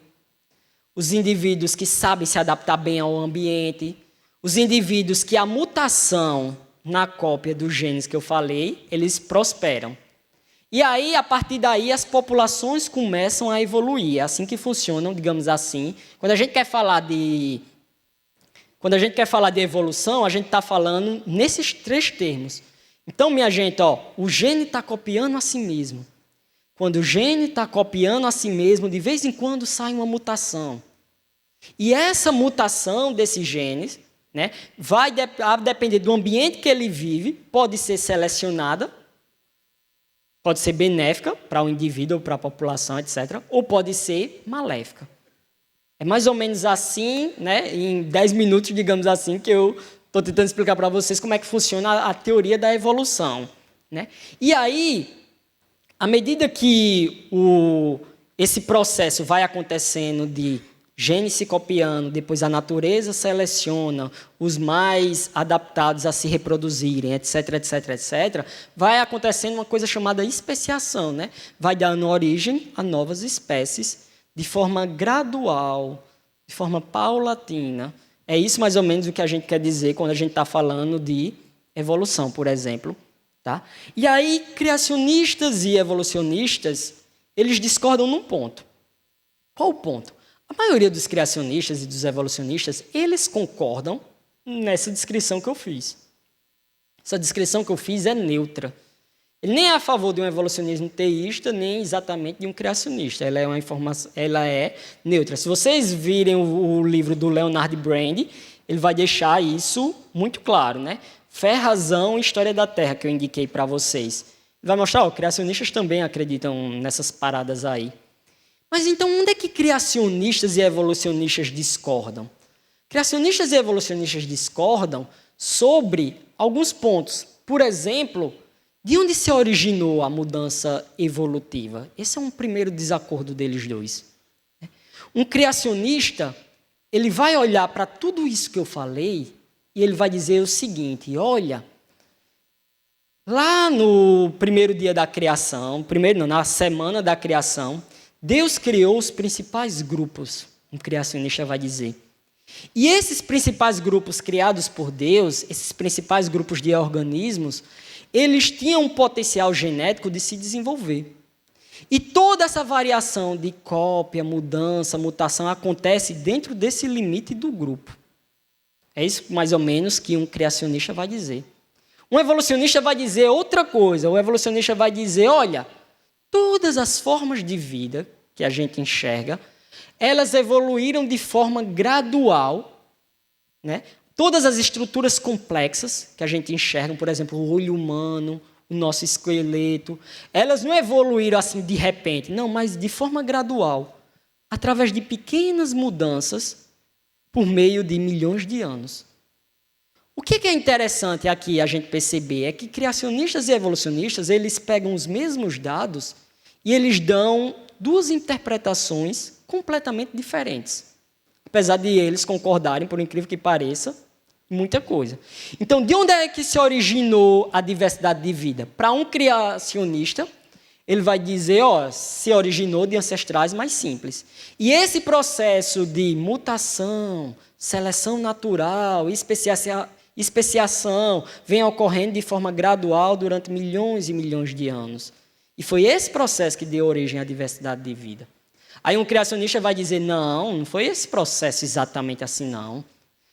os indivíduos que sabem se adaptar bem ao ambiente, os indivíduos que a mutação na cópia dos genes que eu falei, eles prosperam. E aí, a partir daí, as populações começam a evoluir. É assim que funcionam, digamos assim. Quando a gente quer falar de evolução, a gente está falando nesses 3 termos. Então, minha gente, o gene está copiando a si mesmo. Quando o gene está copiando a si mesmo, de vez em quando sai uma mutação. E essa mutação desses genes, né, vai depender do ambiente que ele vive, pode ser selecionada, pode ser benéfica para o indivíduo ou para a população, etc., ou pode ser maléfica. É mais ou menos assim, né, em 10 minutos, digamos assim, que eu estou tentando explicar para vocês como é que funciona a teoria da evolução. Né? E aí... à medida que esse processo vai acontecendo de genes se copiando, depois a natureza seleciona os mais adaptados a se reproduzirem, etc., etc., etc., vai acontecendo uma coisa chamada especiação, né? Vai dando origem a novas espécies de forma gradual, de forma paulatina. É isso mais ou menos o que a gente quer dizer quando a gente está falando de evolução, por exemplo. Tá? E aí, criacionistas e evolucionistas, eles discordam num ponto. Qual o ponto? A maioria dos criacionistas e dos evolucionistas, eles concordam nessa descrição que eu fiz. Essa descrição que eu fiz é neutra. Ele nem é a favor de um evolucionismo teísta, nem exatamente de um criacionista. Ela é neutra. Se vocês virem o livro do Leonard Brand, ele vai deixar isso muito claro, né? Fé, razão e história da Terra, que eu indiquei para vocês. Ele vai mostrar, criacionistas também acreditam nessas paradas aí. Mas então, onde é que criacionistas e evolucionistas discordam? Criacionistas e evolucionistas discordam sobre alguns pontos. Por exemplo, de onde se originou a mudança evolutiva? Esse é um primeiro desacordo deles dois. Um criacionista, ele vai olhar para tudo isso que eu falei e ele vai dizer o seguinte, olha, lá no primeiro dia da criação, na semana da criação, Deus criou os principais grupos, um criacionista vai dizer. E esses principais grupos criados por Deus, esses principais grupos de organismos, eles tinham um potencial genético de se desenvolver. E toda essa variação de cópia, mudança, mutação acontece dentro desse limite do grupo. É isso mais ou menos que um criacionista vai dizer. Um evolucionista vai dizer outra coisa. O evolucionista vai dizer, olha, todas as formas de vida que a gente enxerga, elas evoluíram de forma gradual, né? Todas as estruturas complexas que a gente enxerga, por exemplo, o olho humano, o nosso esqueleto, elas não evoluíram assim de repente, não, mas de forma gradual, através de pequenas mudanças por meio de milhões de anos. O que é interessante aqui a gente perceber é que criacionistas e evolucionistas, eles pegam os mesmos dados e eles dão duas interpretações completamente diferentes. Apesar de eles concordarem, por incrível que pareça, muita coisa. Então, de onde é que se originou a diversidade de vida? Para um criacionista, ele vai dizer, se originou de ancestrais mais simples. E esse processo de mutação, seleção natural, especiação, vem ocorrendo de forma gradual durante milhões e milhões de anos. E foi esse processo que deu origem à diversidade de vida. Aí um criacionista vai dizer, não foi esse processo exatamente assim, não.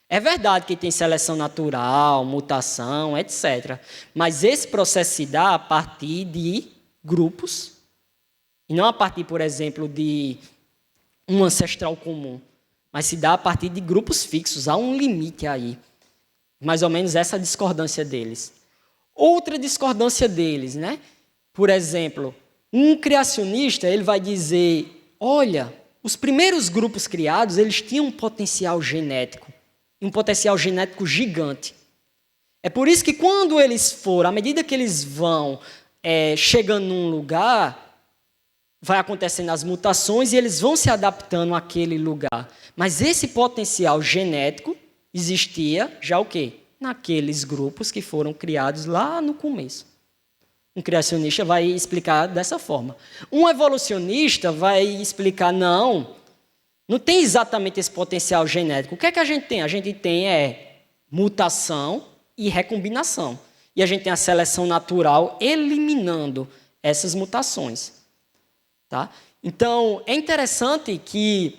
É verdade que tem seleção natural, mutação, etc. Mas esse processo se dá a partir de grupos, e não a partir, por exemplo, de um ancestral comum, mas se dá a partir de grupos fixos. Há um limite aí. Mais ou menos essa discordância deles. Outra discordância deles, né? Por exemplo, um criacionista, ele vai dizer, olha, os primeiros grupos criados, eles tinham um potencial genético gigante. É por isso que quando eles foram, à medida que eles vão chegando num lugar, vai acontecendo as mutações e eles vão se adaptando àquele lugar. Mas esse potencial genético existia já o quê? Naqueles grupos que foram criados lá no começo. Um criacionista vai explicar dessa forma. Um evolucionista vai explicar, não tem exatamente esse potencial genético. O que é que a gente tem? A gente tem mutação e recombinação. E a gente tem a seleção natural eliminando essas mutações. Tá? Então, é interessante que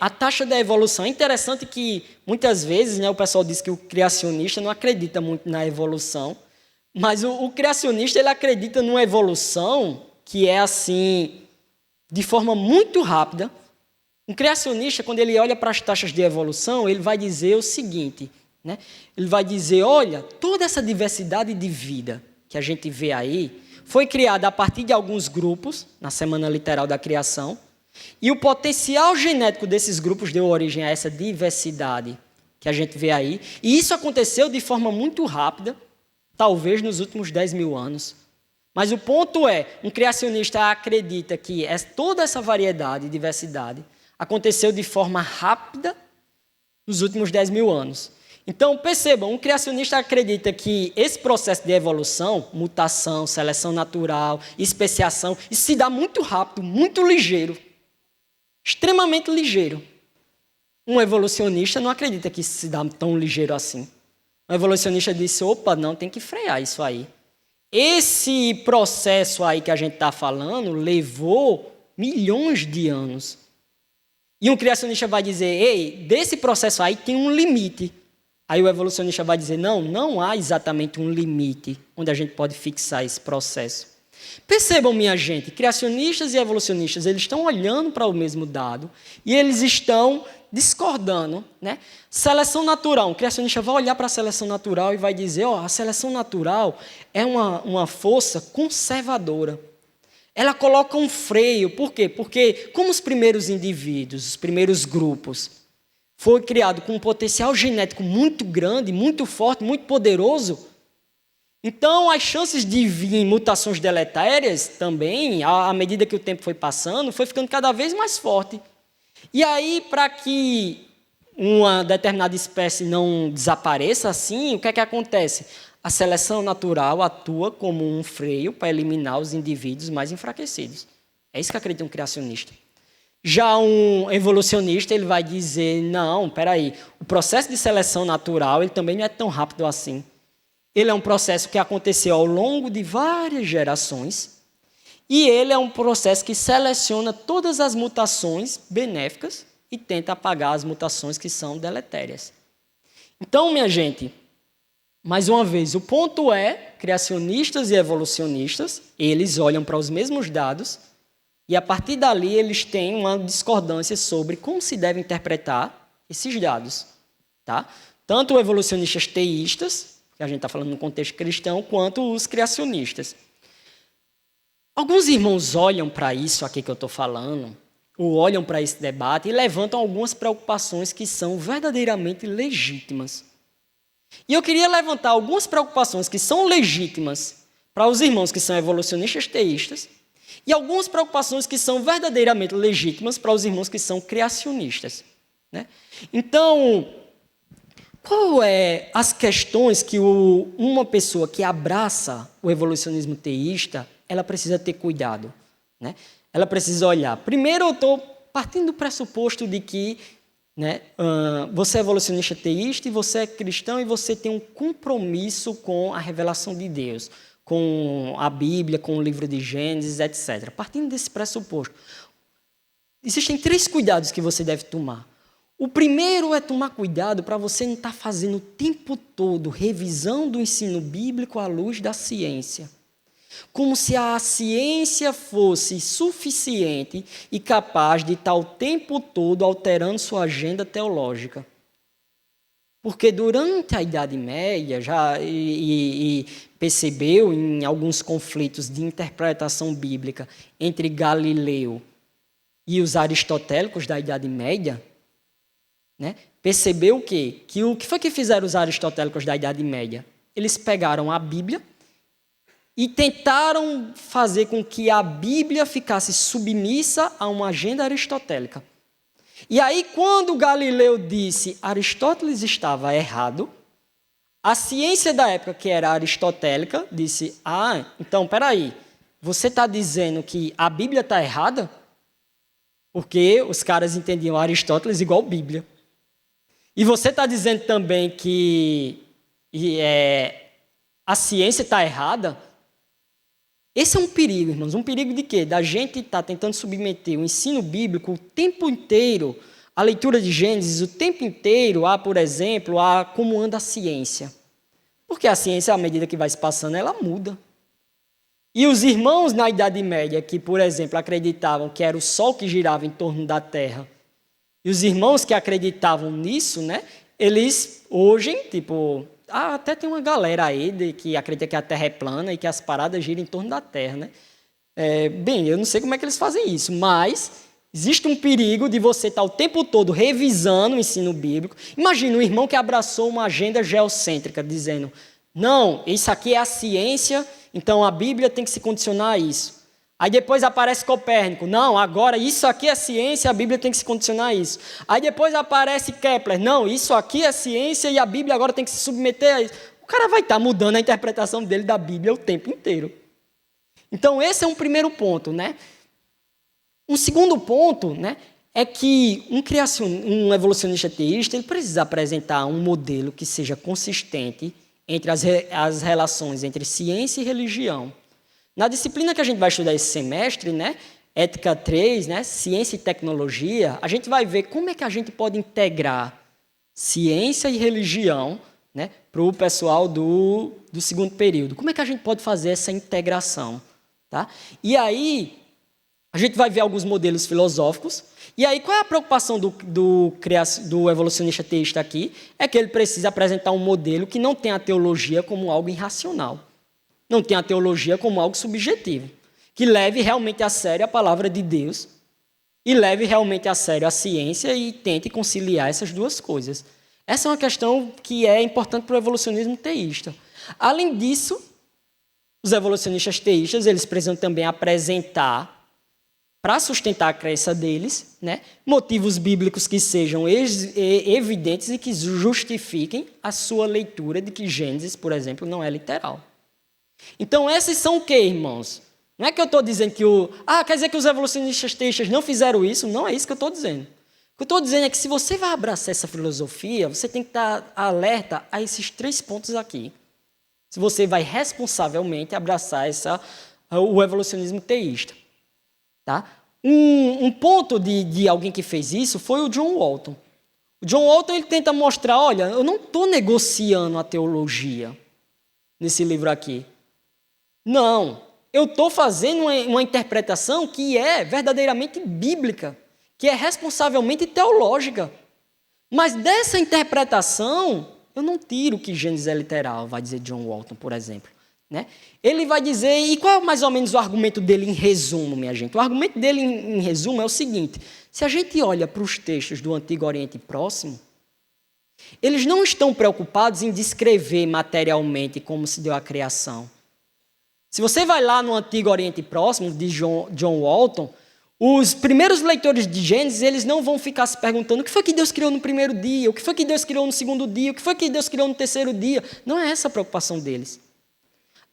a taxa da evolução... É interessante que, muitas vezes, né, o pessoal diz que o criacionista não acredita muito na evolução, mas o criacionista ele acredita numa evolução que é assim, de forma muito rápida. Um criacionista, quando ele olha para as taxas de evolução, ele vai dizer o seguinte, né? Ele vai dizer, olha, toda essa diversidade de vida que a gente vê aí foi criada a partir de alguns grupos, na semana literal da criação, e o potencial genético desses grupos deu origem a essa diversidade que a gente vê aí. E isso aconteceu de forma muito rápida, talvez nos últimos 10 mil anos. Mas o ponto é, um criacionista acredita que toda essa variedade e diversidade aconteceu de forma rápida nos últimos 10 mil anos. Então, percebam, um criacionista acredita que esse processo de evolução, mutação, seleção natural, especiação, isso se dá muito rápido, muito ligeiro, extremamente ligeiro. Um evolucionista não acredita que isso se dá tão ligeiro assim. O evolucionista disse, opa, não, tem que frear isso aí. Esse processo aí que a gente está falando levou milhões de anos. E um criacionista vai dizer, ei, desse processo aí tem um limite. Aí o evolucionista vai dizer, não, não há exatamente um limite onde a gente pode fixar esse processo. Percebam, minha gente, criacionistas e evolucionistas, eles estão olhando para o mesmo dado e eles estão discordando, né? Seleção natural, um criacionista vai olhar para a seleção natural e vai dizer, a seleção natural é uma força conservadora. Ela coloca um freio, por quê? Porque como os primeiros indivíduos, os primeiros grupos, foi criado com um potencial genético muito grande, muito forte, muito poderoso, então as chances de vir mutações deletérias também, à medida que o tempo foi passando, foi ficando cada vez mais forte. E aí, para que uma determinada espécie não desapareça assim, o que é que acontece? A seleção natural atua como um freio para eliminar os indivíduos mais enfraquecidos. É isso que acredita um criacionista. Já um evolucionista, ele vai dizer, não, espera aí, o processo de seleção natural ele também não é tão rápido assim. Ele é um processo que aconteceu ao longo de várias gerações e ele é um processo que seleciona todas as mutações benéficas e tenta apagar as mutações que são deletérias. Então, minha gente, mais uma vez, o ponto é, criacionistas e evolucionistas, eles olham para os mesmos dados e, a partir dali, eles têm uma discordância sobre como se deve interpretar esses dados. Tá? Tanto evolucionistas teístas, que a gente está falando no contexto cristão, quanto os criacionistas. Alguns irmãos olham para isso aqui que eu estou falando, ou olham para esse debate e levantam algumas preocupações que são verdadeiramente legítimas. E eu queria levantar algumas preocupações que são legítimas para os irmãos que são evolucionistas teístas e algumas preocupações que são verdadeiramente legítimas para os irmãos que são criacionistas. Né? Então, qual é as questões que uma pessoa que abraça o evolucionismo teísta, ela precisa ter cuidado? Né? Ela precisa olhar. Primeiro, eu estou partindo do pressuposto de que você é evolucionista teísta e você é cristão e você tem um compromisso com a revelação de Deus, com a Bíblia, com o livro de Gênesis, etc. Partindo desse pressuposto, existem 3 cuidados que você deve tomar. O primeiro é tomar cuidado para você não estar fazendo o tempo todo revisão do ensino bíblico à luz da ciência. Como se a ciência fosse suficiente e capaz de estar o tempo todo alterando sua agenda teológica. Porque durante a Idade Média, e percebeu em alguns conflitos de interpretação bíblica entre Galileu e os aristotélicos da Idade Média, percebeu o quê? Que o que foi que fizeram os aristotélicos da Idade Média? Eles pegaram a Bíblia e tentaram fazer com que a Bíblia ficasse submissa a uma agenda aristotélica. E aí, quando Galileu disse Aristóteles estava errado, a ciência da época, que era aristotélica, disse, então, peraí, você está dizendo que a Bíblia está errada? Porque os caras entendiam Aristóteles igual Bíblia. E você está dizendo também que a ciência está errada? Esse é um perigo, irmãos. Um perigo de quê? Da gente estar tentando submeter o ensino bíblico o tempo inteiro, a leitura de Gênesis o tempo inteiro, por exemplo, a como anda a ciência. Porque a ciência, à medida que vai se passando, ela muda. E os irmãos na Idade Média, que, por exemplo, acreditavam que era o Sol que girava em torno da Terra, e os irmãos que acreditavam nisso, eles hoje, até tem uma galera aí que acredita que a Terra é plana e que as paradas giram em torno da Terra. Bem, eu não sei como é que eles fazem isso, mas existe um perigo de você estar o tempo todo revisando o ensino bíblico. Imagina um irmão que abraçou uma agenda geocêntrica, dizendo, não, isso aqui é a ciência, então a Bíblia tem que se condicionar a isso. Aí depois aparece Copérnico. Não, agora isso aqui é ciência, a Bíblia tem que se condicionar a isso. Aí depois aparece Kepler. Não, isso aqui é ciência e a Bíblia agora tem que se submeter a isso. O cara vai estar mudando a interpretação dele da Bíblia o tempo inteiro. Então esse é um primeiro ponto. Um segundo ponto é que um evolucionista teísta ele precisa apresentar um modelo que seja consistente entre as relações entre ciência e religião. Na disciplina que a gente vai estudar esse semestre, né, Ética 3, né, Ciência e Tecnologia, a gente vai ver como é que a gente pode integrar ciência e religião, né, para o pessoal do segundo período. Como é que a gente pode fazer essa integração? Tá? E aí, a gente vai ver alguns modelos filosóficos. E aí, qual é a preocupação do evolucionista teísta aqui? É que ele precisa apresentar um modelo que não tem a teologia como algo irracional. Não tem a teologia como algo subjetivo. Que leve realmente a sério a palavra de Deus e leve realmente a sério a ciência e tente conciliar essas duas coisas. Essa é uma questão que é importante para o evolucionismo teísta. Além disso, os evolucionistas teístas eles precisam também apresentar, para sustentar a crença deles, né, motivos bíblicos que sejam evidentes e que justifiquem a sua leitura de que Gênesis, por exemplo, não é literal. Então, esses são o quê, irmãos? Não é que eu estou dizendo que quer dizer que os evolucionistas teístas não fizeram isso? Não é isso que eu estou dizendo. O que eu estou dizendo é que se você vai abraçar essa filosofia, você tem que estar alerta a esses 3 pontos aqui. Se você vai responsavelmente abraçar o evolucionismo teísta. Tá? Um ponto de alguém que fez isso foi o John Walton. O John Walton ele tenta mostrar, olha, eu não estou negociando a teologia nesse livro aqui. Não, eu estou fazendo uma interpretação que é verdadeiramente bíblica, que é responsavelmente teológica. Mas dessa interpretação, eu não tiro que Gênesis é literal, vai dizer John Walton, por exemplo. Né? Ele vai dizer, e qual é mais ou menos o argumento dele em resumo, minha gente? O argumento dele em resumo é o seguinte, se a gente olha para os textos do Antigo Oriente Próximo, eles não estão preocupados em descrever materialmente como se deu a criação. Se você vai lá no Antigo Oriente Próximo, de John Walton, os primeiros leitores de Gênesis, eles não vão ficar se perguntando o que foi que Deus criou no primeiro dia, o que foi que Deus criou no segundo dia, o que foi que Deus criou no terceiro dia. Não é essa a preocupação deles.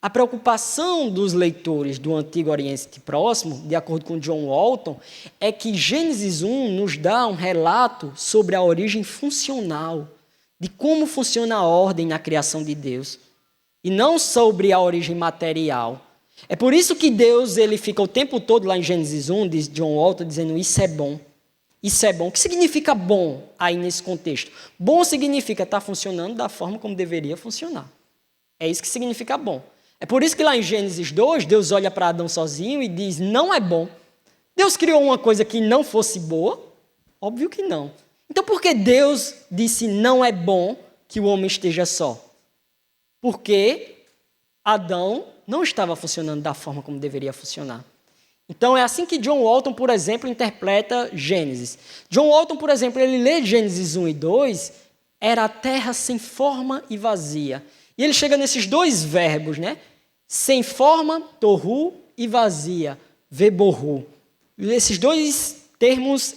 A preocupação dos leitores do Antigo Oriente Próximo, de acordo com John Walton, é que Gênesis 1 nos dá um relato sobre a origem funcional, de como funciona a ordem na criação de Deus, e não sobre a origem material. É por isso que Deus ele fica o tempo todo lá em Gênesis 1, diz John Walton, dizendo isso é bom. Isso é bom. O que significa bom aí nesse contexto? Bom significa estar funcionando da forma como deveria funcionar. É isso que significa bom. É por isso que lá em Gênesis 2, Deus olha para Adão sozinho e diz, não é bom. Deus criou uma coisa que não fosse boa? Óbvio que não. Então por que Deus disse não é bom que o homem esteja só? Porque Adão não estava funcionando da forma como deveria funcionar. Então é assim que John Walton, por exemplo, interpreta Gênesis. John Walton, por exemplo, ele lê Gênesis 1 e 2, era a terra sem forma e vazia. E ele chega nesses 2 verbos, né? Sem forma, tohu, e vazia, veborru. Esses 2 termos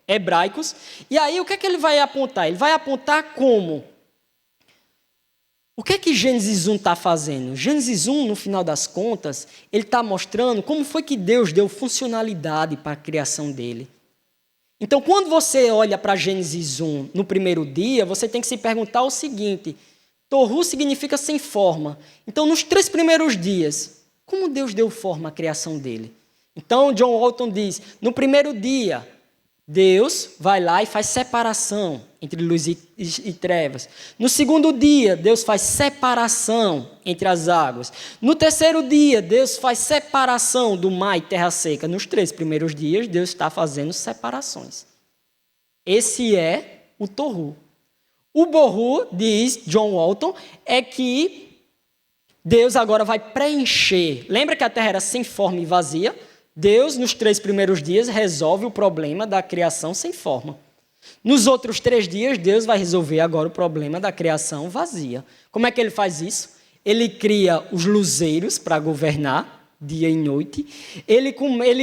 hebraicos. E aí, o que é que ele vai apontar? Ele vai apontar como? O que é que Gênesis 1 está fazendo? Gênesis 1, no final das contas, ele está mostrando como foi que Deus deu funcionalidade para a criação dele. Então, quando você olha para Gênesis 1 no primeiro dia, você tem que se perguntar o seguinte... Tohu significa sem forma. Então, nos 3 primeiros dias, como Deus deu forma à criação dele? Então, John Walton diz, no primeiro dia, Deus vai lá e faz separação entre luz e trevas. No segundo dia, Deus faz separação entre as águas. No terceiro dia, Deus faz separação do mar e terra seca. Nos 3 primeiros dias, Deus está fazendo separações. Esse é o Tohu. O Borru, diz John Walton, é que Deus agora vai preencher. Lembra que a terra era sem forma e vazia? Deus, nos 3 primeiros dias, resolve o problema da criação sem forma. Nos outros 3 dias, Deus vai resolver agora o problema da criação vazia. Como é que ele faz isso? Ele cria os luzeiros para governar, dia e noite. Ele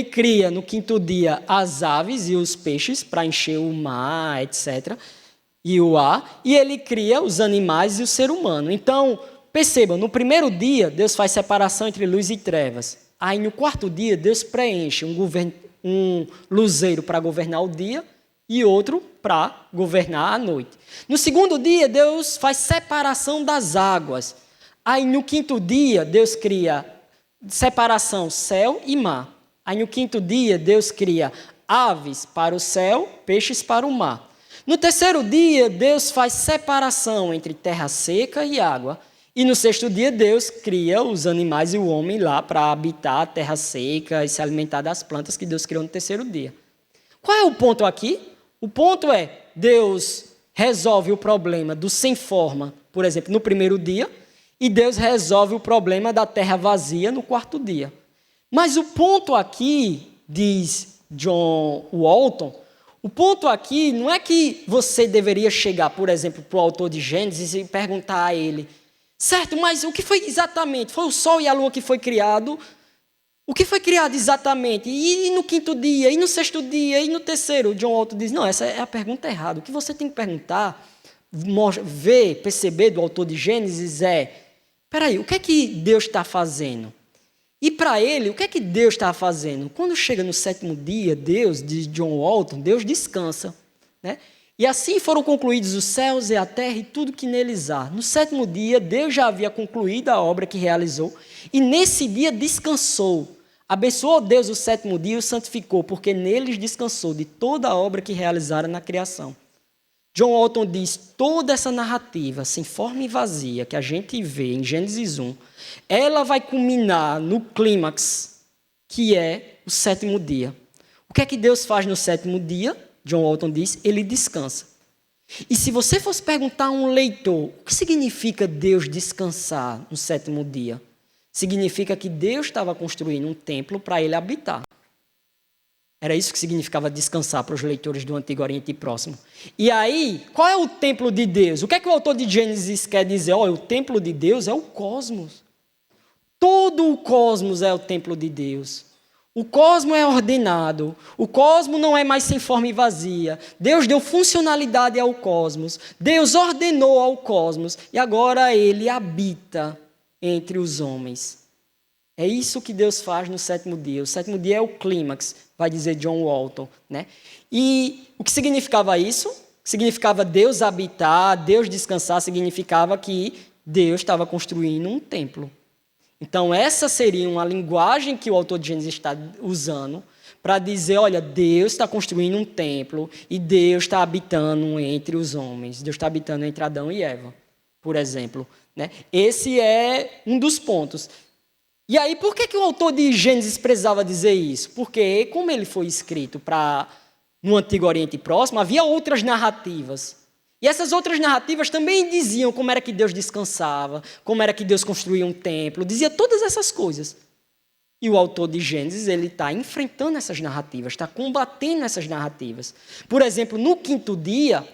cria, no 5º dia, as aves e os peixes para encher o mar, etc., e o ar, e ele cria os animais e o ser humano. Então, percebam, no primeiro dia, Deus faz separação entre luz e trevas. Aí, no 4º dia, Deus preenche um luzeiro para governar o dia e outro para governar a noite. No segundo dia, Deus faz separação das águas. Aí no quinto dia, Deus cria separação céu e mar. Aí no quinto dia, Deus cria aves para o céu, peixes para o mar. No terceiro dia, Deus faz separação entre terra seca e água. E no sexto dia, Deus cria os animais e o homem lá para habitar a terra seca e se alimentar das plantas que Deus criou no terceiro dia. Qual é o ponto aqui? O ponto é, Deus resolve o problema do sem forma, por exemplo, no primeiro dia, e Deus resolve o problema da terra vazia no quarto dia. Mas o ponto aqui, diz John Walton, o ponto aqui não é que você deveria chegar, por exemplo, para o autor de Gênesis e perguntar a ele, certo, mas o que foi exatamente? Foi o sol e a lua que foi criado? O que foi criado exatamente? E no quinto dia? E no sexto dia? E no terceiro? John Walton diz, não, essa é a pergunta errada. O que você tem que perguntar, ver, perceber do autor de Gênesis é, espera aí, o que é que Deus está fazendo? E para ele, o que é que Deus está fazendo? Quando chega no sétimo dia, Deus, diz John Walton, Deus descansa, né? E assim foram concluídos os céus e a terra e tudo que neles há. No sétimo dia, Deus já havia concluído a obra que realizou e nesse dia descansou. Abençoou Deus o sétimo dia e o santificou, porque neles descansou de toda a obra que realizara na criação. John Walton diz, toda essa narrativa, sem forma e vazia, que a gente vê em Gênesis 1, ela vai culminar no clímax, que é o sétimo dia. O que é que Deus faz no sétimo dia? John Walton diz, ele descansa. E se você fosse perguntar a um leitor, o que significa Deus descansar no sétimo dia? Significa que Deus estava construindo um templo para ele habitar. Era isso que significava descansar para os leitores do Antigo Oriente Próximo. E aí, qual é o templo de Deus? O que é que o autor de Gênesis quer dizer? Olha, o templo de Deus é o cosmos. Todo o cosmos é o templo de Deus. O cosmos é ordenado. O cosmos não é mais sem forma e vazia. Deus deu funcionalidade ao cosmos. Deus ordenou ao cosmos. E agora ele habita entre os homens. É isso que Deus faz no sétimo dia. O sétimo dia é o clímax, vai dizer John Walton, né? E o que significava isso? Significava Deus habitar, Deus descansar, significava que Deus estava construindo um templo. Então, essa seria uma linguagem que o autor de Gênesis está usando para dizer, olha, Deus está construindo um templo e Deus está habitando entre os homens. Deus está habitando entre Adão e Eva, por exemplo, né? Esse é um dos pontos. E aí, por que o autor de Gênesis precisava dizer isso? Porque, como ele foi escrito no Antigo Oriente Próximo, havia outras narrativas. E essas outras narrativas também diziam como era que Deus descansava, como era que Deus construía um templo, dizia todas essas coisas. E o autor de Gênesis, ele está enfrentando essas narrativas, está combatendo essas narrativas. Por exemplo, no quinto dia,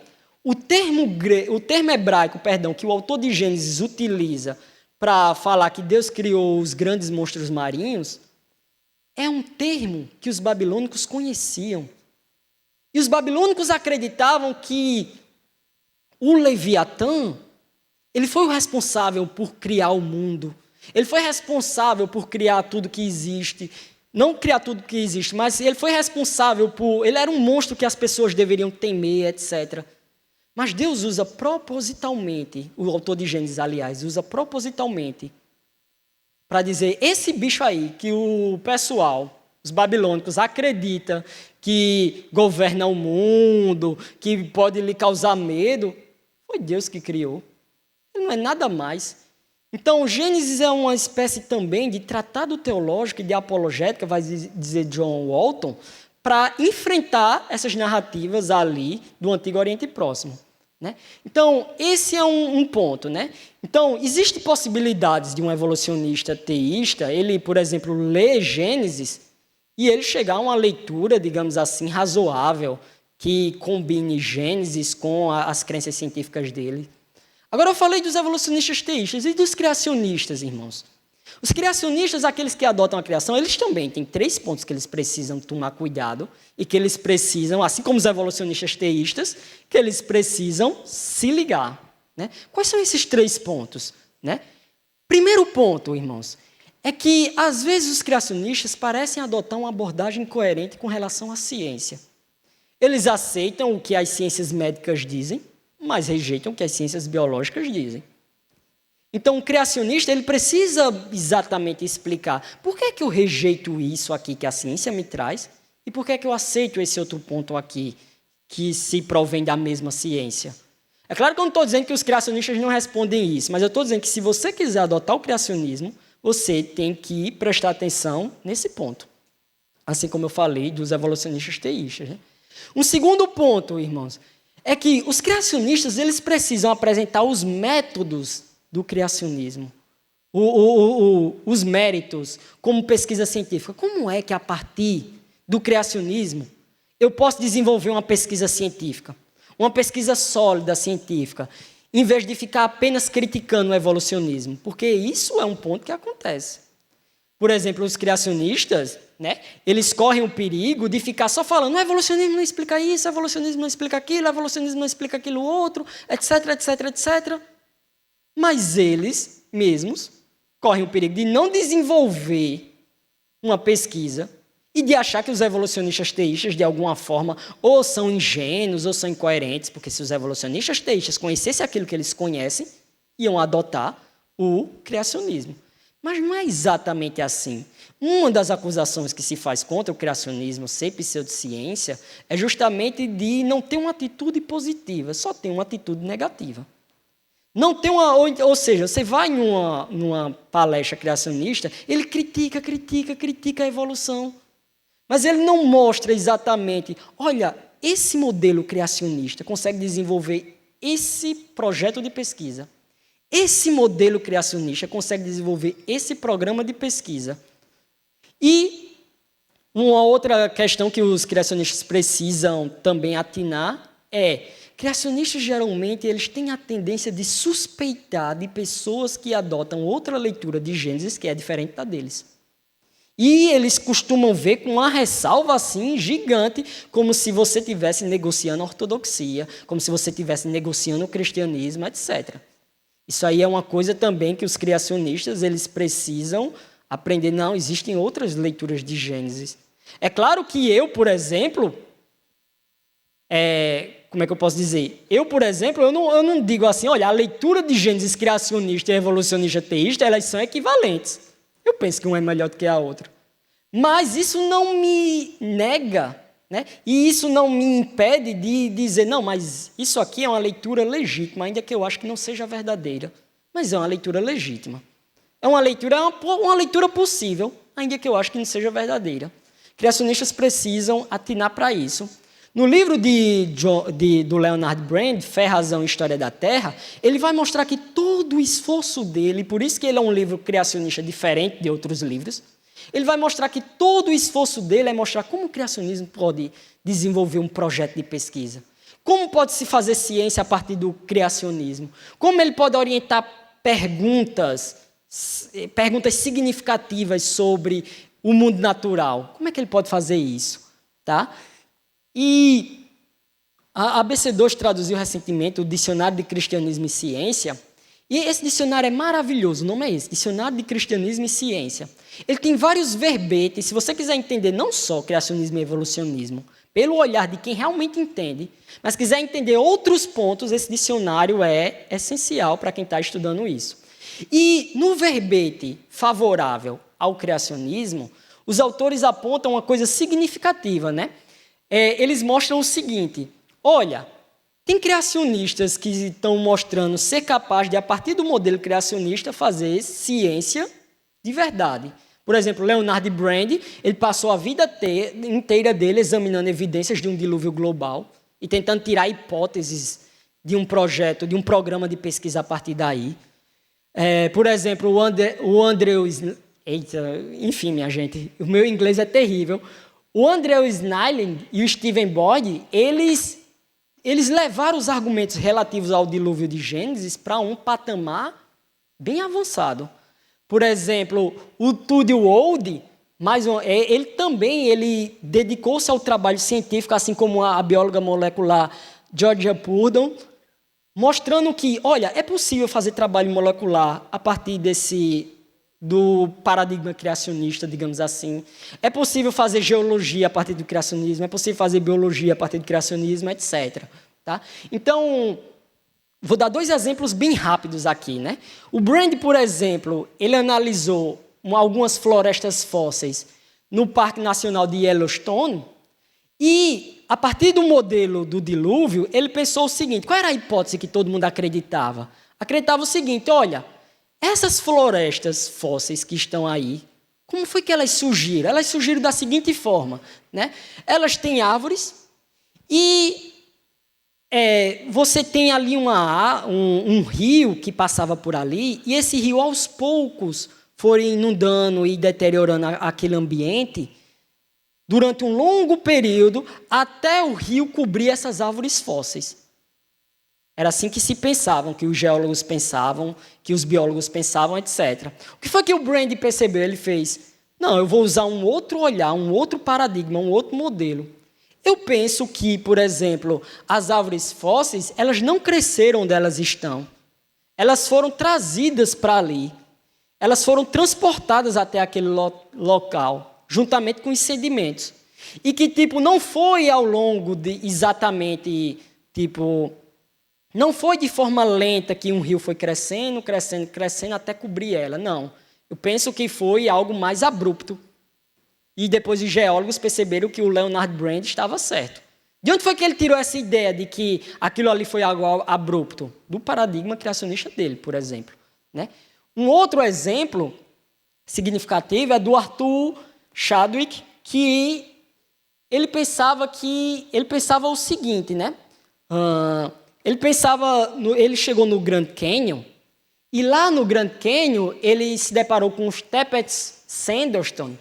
o termo hebraico, que o autor de Gênesis utiliza para falar que Deus criou os grandes monstros marinhos, é um termo que os babilônicos conheciam. E os babilônicos acreditavam que o Leviatã, ele foi o responsável por criar o mundo. Ele foi responsável por criar tudo que existe. Não criar tudo que existe, mas ele foi responsável ele era um monstro que as pessoas deveriam temer, etc. Mas Deus usa propositalmente, o autor de Gênesis, aliás, usa propositalmente para dizer, esse bicho aí que o pessoal, os babilônicos, acredita que governa o mundo, que pode lhe causar medo, foi Deus que criou. Ele não é nada mais. Então, Gênesis é uma espécie também de tratado teológico e de apologética, vai dizer John Walton, para enfrentar essas narrativas ali do Antigo Oriente Próximo, né? Então, esse é um ponto, né? Então, existem possibilidades de um evolucionista teísta, ele, por exemplo, ler Gênesis e ele chegar a uma leitura, digamos assim, razoável, que combine Gênesis com as crenças científicas dele. Agora eu falei dos evolucionistas teístas e dos criacionistas, irmãos. Os criacionistas, aqueles que adotam a criação, eles também têm 3 pontos que eles precisam tomar cuidado e que eles precisam, assim como os evolucionistas teístas, que eles precisam se ligar, né? Quais são esses 3 pontos, né? Primeiro ponto, irmãos, é que, às vezes, os criacionistas parecem adotar uma abordagem coerente com relação à ciência. Eles aceitam o que as ciências médicas dizem, mas rejeitam o que as ciências biológicas dizem. Então, o criacionista ele precisa exatamente explicar por que é que eu rejeito isso aqui que a ciência me traz e por que é que eu aceito esse outro ponto aqui que se provém da mesma ciência. É claro que eu não estou dizendo que os criacionistas não respondem isso, mas eu estou dizendo que se você quiser adotar o criacionismo, você tem que prestar atenção nesse ponto. Assim como eu falei dos evolucionistas teístas. Né? Um segundo ponto, irmãos, é que os criacionistas eles precisam apresentar os métodos do criacionismo, os méritos como pesquisa científica. Como é que a partir do criacionismo eu posso desenvolver uma pesquisa científica, uma pesquisa sólida científica, em vez de ficar apenas criticando o evolucionismo? Porque isso é um ponto que acontece. Por exemplo, os criacionistas, né, eles correm o perigo de ficar só falando o evolucionismo não explica isso, o evolucionismo não explica aquilo, o evolucionismo não explica aquilo outro, etc, etc, etc. Mas eles mesmos correm o perigo de não desenvolver uma pesquisa e de achar que os evolucionistas teístas, de alguma forma, ou são ingênuos ou são incoerentes, porque se os evolucionistas teístas conhecessem aquilo que eles conhecem, iam adotar o criacionismo. Mas não é exatamente assim. Uma das acusações que se faz contra o criacionismo ser pseudociência é justamente de não ter uma atitude positiva, só ter uma atitude negativa. Não tem ou seja, você vai numa palestra criacionista, ele critica a evolução. Mas ele não mostra exatamente, olha, esse modelo criacionista consegue desenvolver esse projeto de pesquisa. Esse modelo criacionista consegue desenvolver esse programa de pesquisa. E uma outra questão que os criacionistas precisam também atinar é, criacionistas geralmente eles têm a tendência de suspeitar de pessoas que adotam outra leitura de Gênesis que é diferente da deles. E eles costumam ver com uma ressalva assim gigante, como se você estivesse negociando a ortodoxia, como se você estivesse negociando o cristianismo, etc. Isso aí é uma coisa também que os criacionistas eles precisam aprender. Não, existem outras leituras de Gênesis. É claro que eu, por exemplo, como é que eu posso dizer? Eu, por exemplo, eu não digo assim, olha, a leitura de Gênesis criacionista e evolucionista teísta, elas são equivalentes. Eu penso que uma é melhor do que a outra. Mas isso não me nega, né? E isso não me impede de dizer, não, mas isso aqui é uma leitura legítima, ainda que eu acho que não seja verdadeira. Mas é uma leitura legítima. É uma leitura possível, ainda que eu acho que não seja verdadeira. Criacionistas precisam atinar para isso. No livro do Leonard Brand, Fé, Razão e História da Terra, ele vai mostrar que todo o esforço dele, por isso que ele é um livro criacionista diferente de outros livros, ele vai mostrar que todo o esforço dele é mostrar como o criacionismo pode desenvolver um projeto de pesquisa, como pode se fazer ciência a partir do criacionismo, como ele pode orientar perguntas significativas sobre o mundo natural, como é que ele pode fazer isso, tá? E a ABC2 traduziu recentemente o Dicionário de Cristianismo e Ciência, e esse dicionário é maravilhoso, o nome é esse, Dicionário de Cristianismo e Ciência. Ele tem vários verbetes, se você quiser entender não só criacionismo e evolucionismo, pelo olhar de quem realmente entende, mas quiser entender outros pontos, esse dicionário é essencial para quem está estudando isso. E no verbete favorável ao criacionismo, os autores apontam uma coisa significativa, né? Eles mostram o seguinte, olha, tem criacionistas que estão mostrando ser capaz de, a partir do modelo criacionista, fazer ciência de verdade. Por exemplo, Leonard Brand, ele passou a vida inteira dele examinando evidências de um dilúvio global e tentando tirar hipóteses de um projeto, de um programa de pesquisa a partir daí. Por exemplo, o Andrew... Enfim, minha gente, o meu inglês é terrível. O Andrew Snyling e o Stephen Boyd, eles levaram os argumentos relativos ao dilúvio de Gênesis para um patamar bem avançado. Por exemplo, o Tudor Wold, ele dedicou-se ao trabalho científico, assim como a bióloga molecular Georgia Purdon, mostrando que, olha, é possível fazer trabalho molecular a partir do paradigma criacionista, digamos assim. É possível fazer geologia a partir do criacionismo, é possível fazer biologia a partir do criacionismo, etc. Tá? Então, vou dar 2 exemplos bem rápidos aqui, né? O Brand, por exemplo, ele analisou algumas florestas fósseis no Parque Nacional de Yellowstone e, a partir do modelo do dilúvio, ele pensou o seguinte: qual era a hipótese que todo mundo acreditava? Acreditava o seguinte: olha, essas florestas fósseis que estão aí, como foi que elas surgiram? Elas surgiram da seguinte forma, né? Elas têm árvores e você tem ali um rio que passava por ali, e esse rio, aos poucos, foi inundando e deteriorando aquele ambiente durante um longo período, até o rio cobrir essas árvores fósseis. Era assim que se pensavam, que os geólogos pensavam, que os biólogos pensavam, etc. O que foi que o Brand percebeu? Ele fez: não, eu vou usar um outro olhar, um outro paradigma, um outro modelo. Eu penso que, por exemplo, as árvores fósseis, elas não cresceram onde elas estão. Elas foram trazidas para ali. Elas foram transportadas até aquele local, juntamente com os sedimentos. E que, não foi ao longo de exatamente, não foi de forma lenta que um rio foi crescendo, crescendo, crescendo até cobrir ela. Não. Eu penso que foi algo mais abrupto. E depois os geólogos perceberam que o Leonard Brand estava certo. De onde foi que ele tirou essa ideia de que aquilo ali foi algo abrupto? Do paradigma criacionista dele, por exemplo. Né? Um outro exemplo significativo é do Arthur Chadwick, que ele pensava o seguinte, né? Ele chegou no Grand Canyon, e lá no Grand Canyon ele se deparou com os tapetes Sanderson.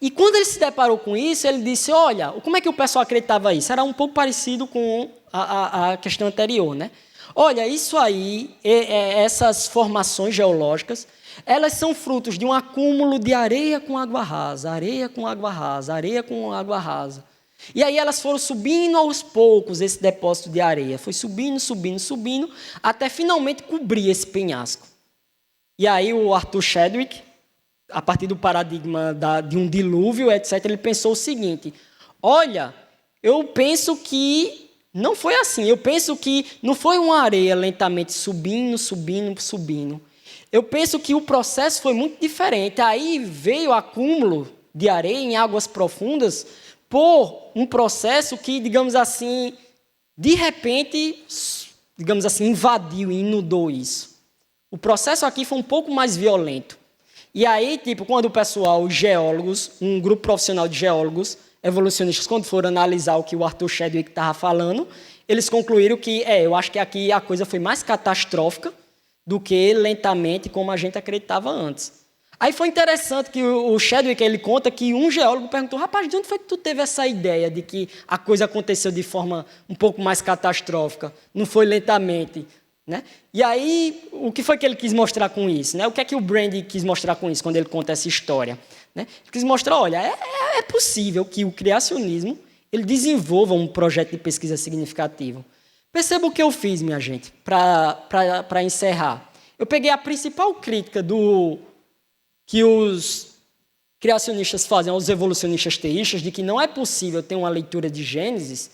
E quando ele se deparou com isso, ele disse: olha, como é que o pessoal acreditava isso? Era um pouco parecido com a questão anterior, né? Olha, isso aí, essas formações geológicas, elas são frutos de um acúmulo de areia com água rasa, areia com água rasa, areia com água rasa. E aí elas foram subindo aos poucos, esse depósito de areia. Foi subindo, subindo, subindo, até finalmente cobrir esse penhasco. E aí o Arthur Chadwick, a partir do paradigma de um dilúvio, etc., ele pensou o seguinte: olha, eu penso que não foi assim. Eu penso que não foi uma areia lentamente subindo, subindo, subindo. Eu penso que o processo foi muito diferente. Aí veio o acúmulo de areia em águas profundas por um processo que, digamos assim, de repente, digamos assim, invadiu e inundou isso. O processo aqui foi um pouco mais violento. E aí, quando o pessoal, os geólogos, um grupo profissional de geólogos evolucionistas, quando foram analisar o que o Arthur Chadwick estava falando, eles concluíram que, eu acho que aqui a coisa foi mais catastrófica do que lentamente como a gente acreditava antes. Aí foi interessante que o Chadwick, ele conta que um geólogo perguntou: rapaz, de onde foi que tu teve essa ideia de que a coisa aconteceu de forma um pouco mais catastrófica, não foi lentamente? Né? E aí, o que foi que ele quis mostrar com isso? Né? O que é que o Brand quis mostrar com isso, quando ele conta essa história? Né? Ele quis mostrar: olha, é possível que o criacionismo ele desenvolva um projeto de pesquisa significativo. Perceba o que eu fiz, minha gente, para encerrar. Eu peguei a principal crítica que os criacionistas fazem aos evolucionistas teístas, de que não é possível ter uma leitura de Gênesis,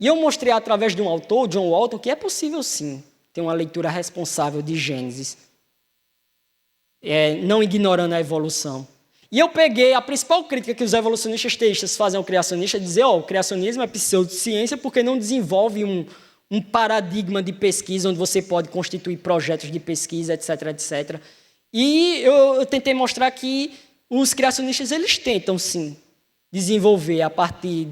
e eu mostrei através de um autor, John Walton, que é possível sim ter uma leitura responsável de Gênesis, não ignorando a evolução. E eu peguei a principal crítica que os evolucionistas teístas fazem ao criacionista, dizer: o criacionismo é pseudociência porque não desenvolve um paradigma de pesquisa onde você pode constituir projetos de pesquisa, etc., etc. E eu tentei mostrar que os criacionistas eles tentam, sim, desenvolver, a partir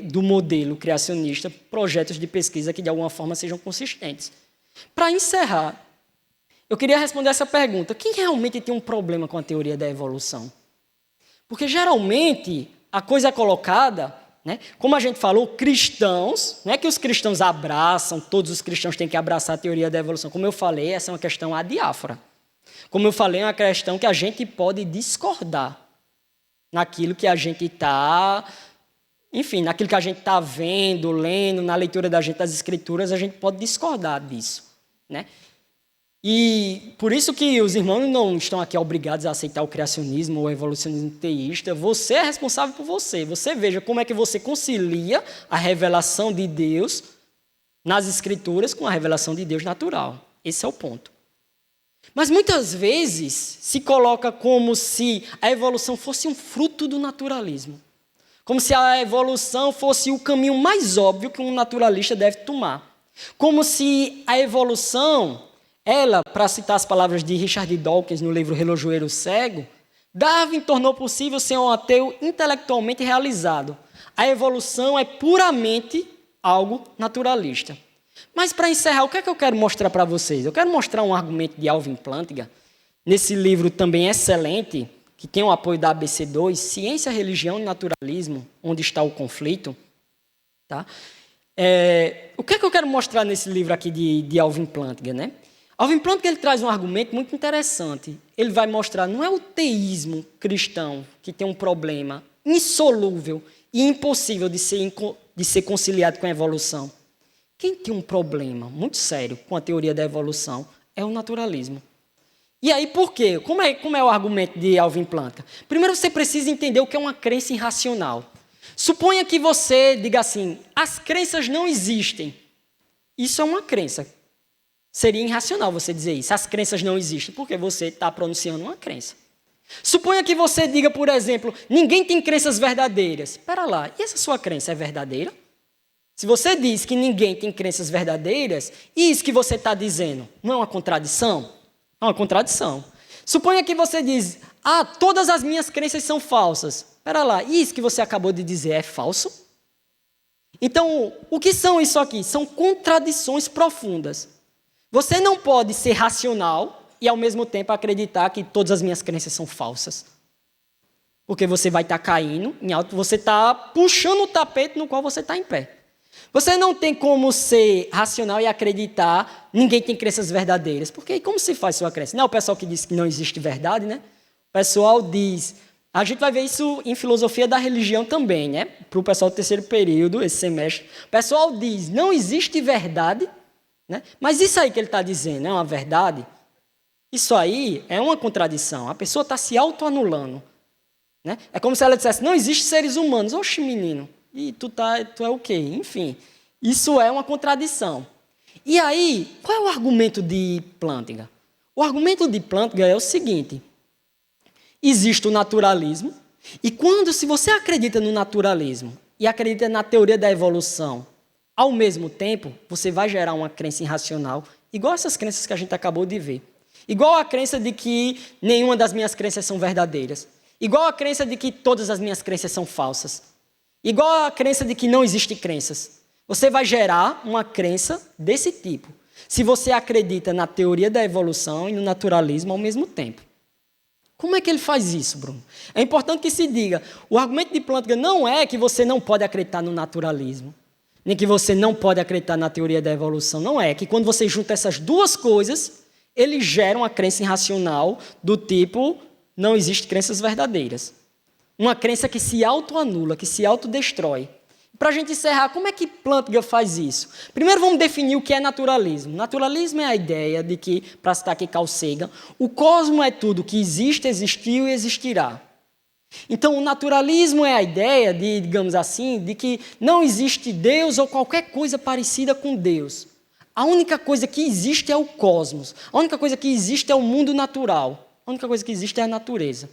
do modelo criacionista, projetos de pesquisa que, de alguma forma, sejam consistentes. Para encerrar, eu queria responder essa pergunta: quem realmente tem um problema com a teoria da evolução? Porque, geralmente, a coisa é colocada, né, como a gente falou, cristãos, não é que os cristãos abraçam, todos os cristãos têm que abraçar a teoria da evolução. Como eu falei, essa é uma questão adiáfora. Como eu falei, é uma questão que a gente pode discordar naquilo que a gente está, enfim, naquilo que a gente está vendo, lendo, na leitura da gente das escrituras, a gente pode discordar disso, né? E por isso que os irmãos não estão aqui obrigados a aceitar o criacionismo ou o evolucionismo teísta. Você é responsável por você. Você veja como é que você concilia a revelação de Deus nas Escrituras com a revelação de Deus natural. Esse é o ponto. Mas muitas vezes se coloca como se a evolução fosse um fruto do naturalismo. Como se a evolução fosse o caminho mais óbvio que um naturalista deve tomar. Como se a evolução, ela, para citar as palavras de Richard Dawkins no livro Relojoeiro Cego, Darwin tornou possível ser um ateu intelectualmente realizado. A evolução é puramente algo naturalista. Mas para encerrar, o que é que eu quero mostrar para vocês? Eu quero mostrar um argumento de Alvin Plantinga, nesse livro também excelente, que tem o apoio da ABC2, Ciência, Religião e Naturalismo, onde está o conflito. Tá? O que é que eu quero mostrar nesse livro aqui de Alvin Plantinga, né? Alvin Plantinga ele traz um argumento muito interessante. Ele vai mostrar, não é o teísmo cristão que tem um problema insolúvel e impossível de ser conciliado com a evolução. Quem tem um problema muito sério com a teoria da evolução é o naturalismo. E aí, por quê? Como é o argumento de Alvin Plantinga? Primeiro, você precisa entender o que é uma crença irracional. Suponha que você diga assim, as crenças não existem. Isso é uma crença. Seria irracional você dizer isso. As crenças não existem, porque você está pronunciando uma crença. Suponha que você diga, por exemplo, ninguém tem crenças verdadeiras. Espera lá, e essa sua crença é verdadeira? Se você diz que ninguém tem crenças verdadeiras, e isso que você está dizendo não é uma contradição? É uma contradição. Suponha que você diz, todas as minhas crenças são falsas. Espera lá, e isso que você acabou de dizer é falso? Então, o que são isso aqui? São contradições profundas. Você não pode ser racional e, ao mesmo tempo, acreditar que todas as minhas crenças são falsas. Porque você vai estar caindo em alto, você está puxando o tapete no qual você está em pé. Você não tem como ser racional e acreditar ninguém tem crenças verdadeiras. Porque como se faz sua crença? Não é o pessoal que diz que não existe verdade, né? O pessoal diz... A gente vai ver isso em filosofia da religião também, né? Para o pessoal do terceiro período, esse semestre. O pessoal diz, não existe verdade, né? Mas isso aí que ele está dizendo é uma verdade? Isso aí é uma contradição. A pessoa está se autoanulando, né? É como se ela dissesse, não existem seres humanos. Oxe, menino, e tu é o quê? Enfim, isso é uma contradição. E aí, qual é o argumento de Plantinga? O argumento de Plantinga é o seguinte... Existe o naturalismo, e se você acredita no naturalismo e acredita na teoria da evolução, ao mesmo tempo, você vai gerar uma crença irracional, igual essas crenças que a gente acabou de ver. Igual a crença de que nenhuma das minhas crenças são verdadeiras. Igual a crença de que todas as minhas crenças são falsas. Igual a crença de que não existem crenças. Você vai gerar uma crença desse tipo, se você acredita na teoria da evolução e no naturalismo ao mesmo tempo. Como é que ele faz isso, Bruno? É importante que se diga, o argumento de Plantinga não é que você não pode acreditar no naturalismo, nem que você não pode acreditar na teoria da evolução, não é. É que quando você junta essas duas coisas, ele gera uma crença irracional do tipo, não existem crenças verdadeiras. Uma crença que se autoanula, que se autodestrói. Para a gente encerrar, como é que Plantinga faz isso? Primeiro vamos definir o que é naturalismo. Naturalismo é a ideia de que, para citar aqui Carl Sagan, o cosmos é tudo que existe, existiu e existirá. Então o naturalismo é a ideia de, digamos assim, de que não existe Deus ou qualquer coisa parecida com Deus. A única coisa que existe é o cosmos. A única coisa que existe é o mundo natural. A única coisa que existe é a natureza.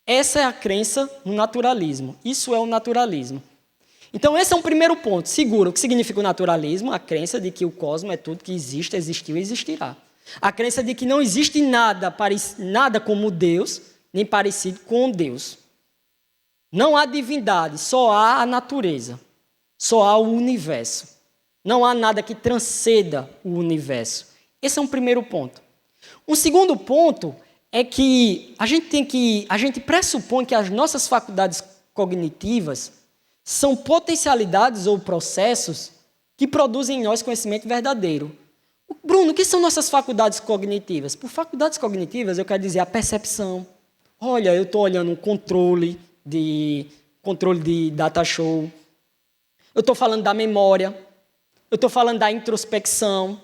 Essa é a crença no naturalismo. Isso é o naturalismo. Então, esse é um primeiro ponto. Segura. O que significa o naturalismo? A crença de que o cosmos é tudo que existe, existiu e existirá. A crença de que não existe nada como Deus, nem parecido com Deus. Não há divindade, só há a natureza. Só há o universo. Não há nada que transcenda o universo. Esse é um primeiro ponto. Um segundo ponto é que a gente pressupõe que as nossas faculdades cognitivas são potencialidades ou processos que produzem em nós conhecimento verdadeiro. Bruno, o que são nossas faculdades cognitivas? Por faculdades cognitivas, eu quero dizer a percepção. Olha, eu estou olhando um controle de data show. Eu estou falando da memória. Eu estou falando da introspecção.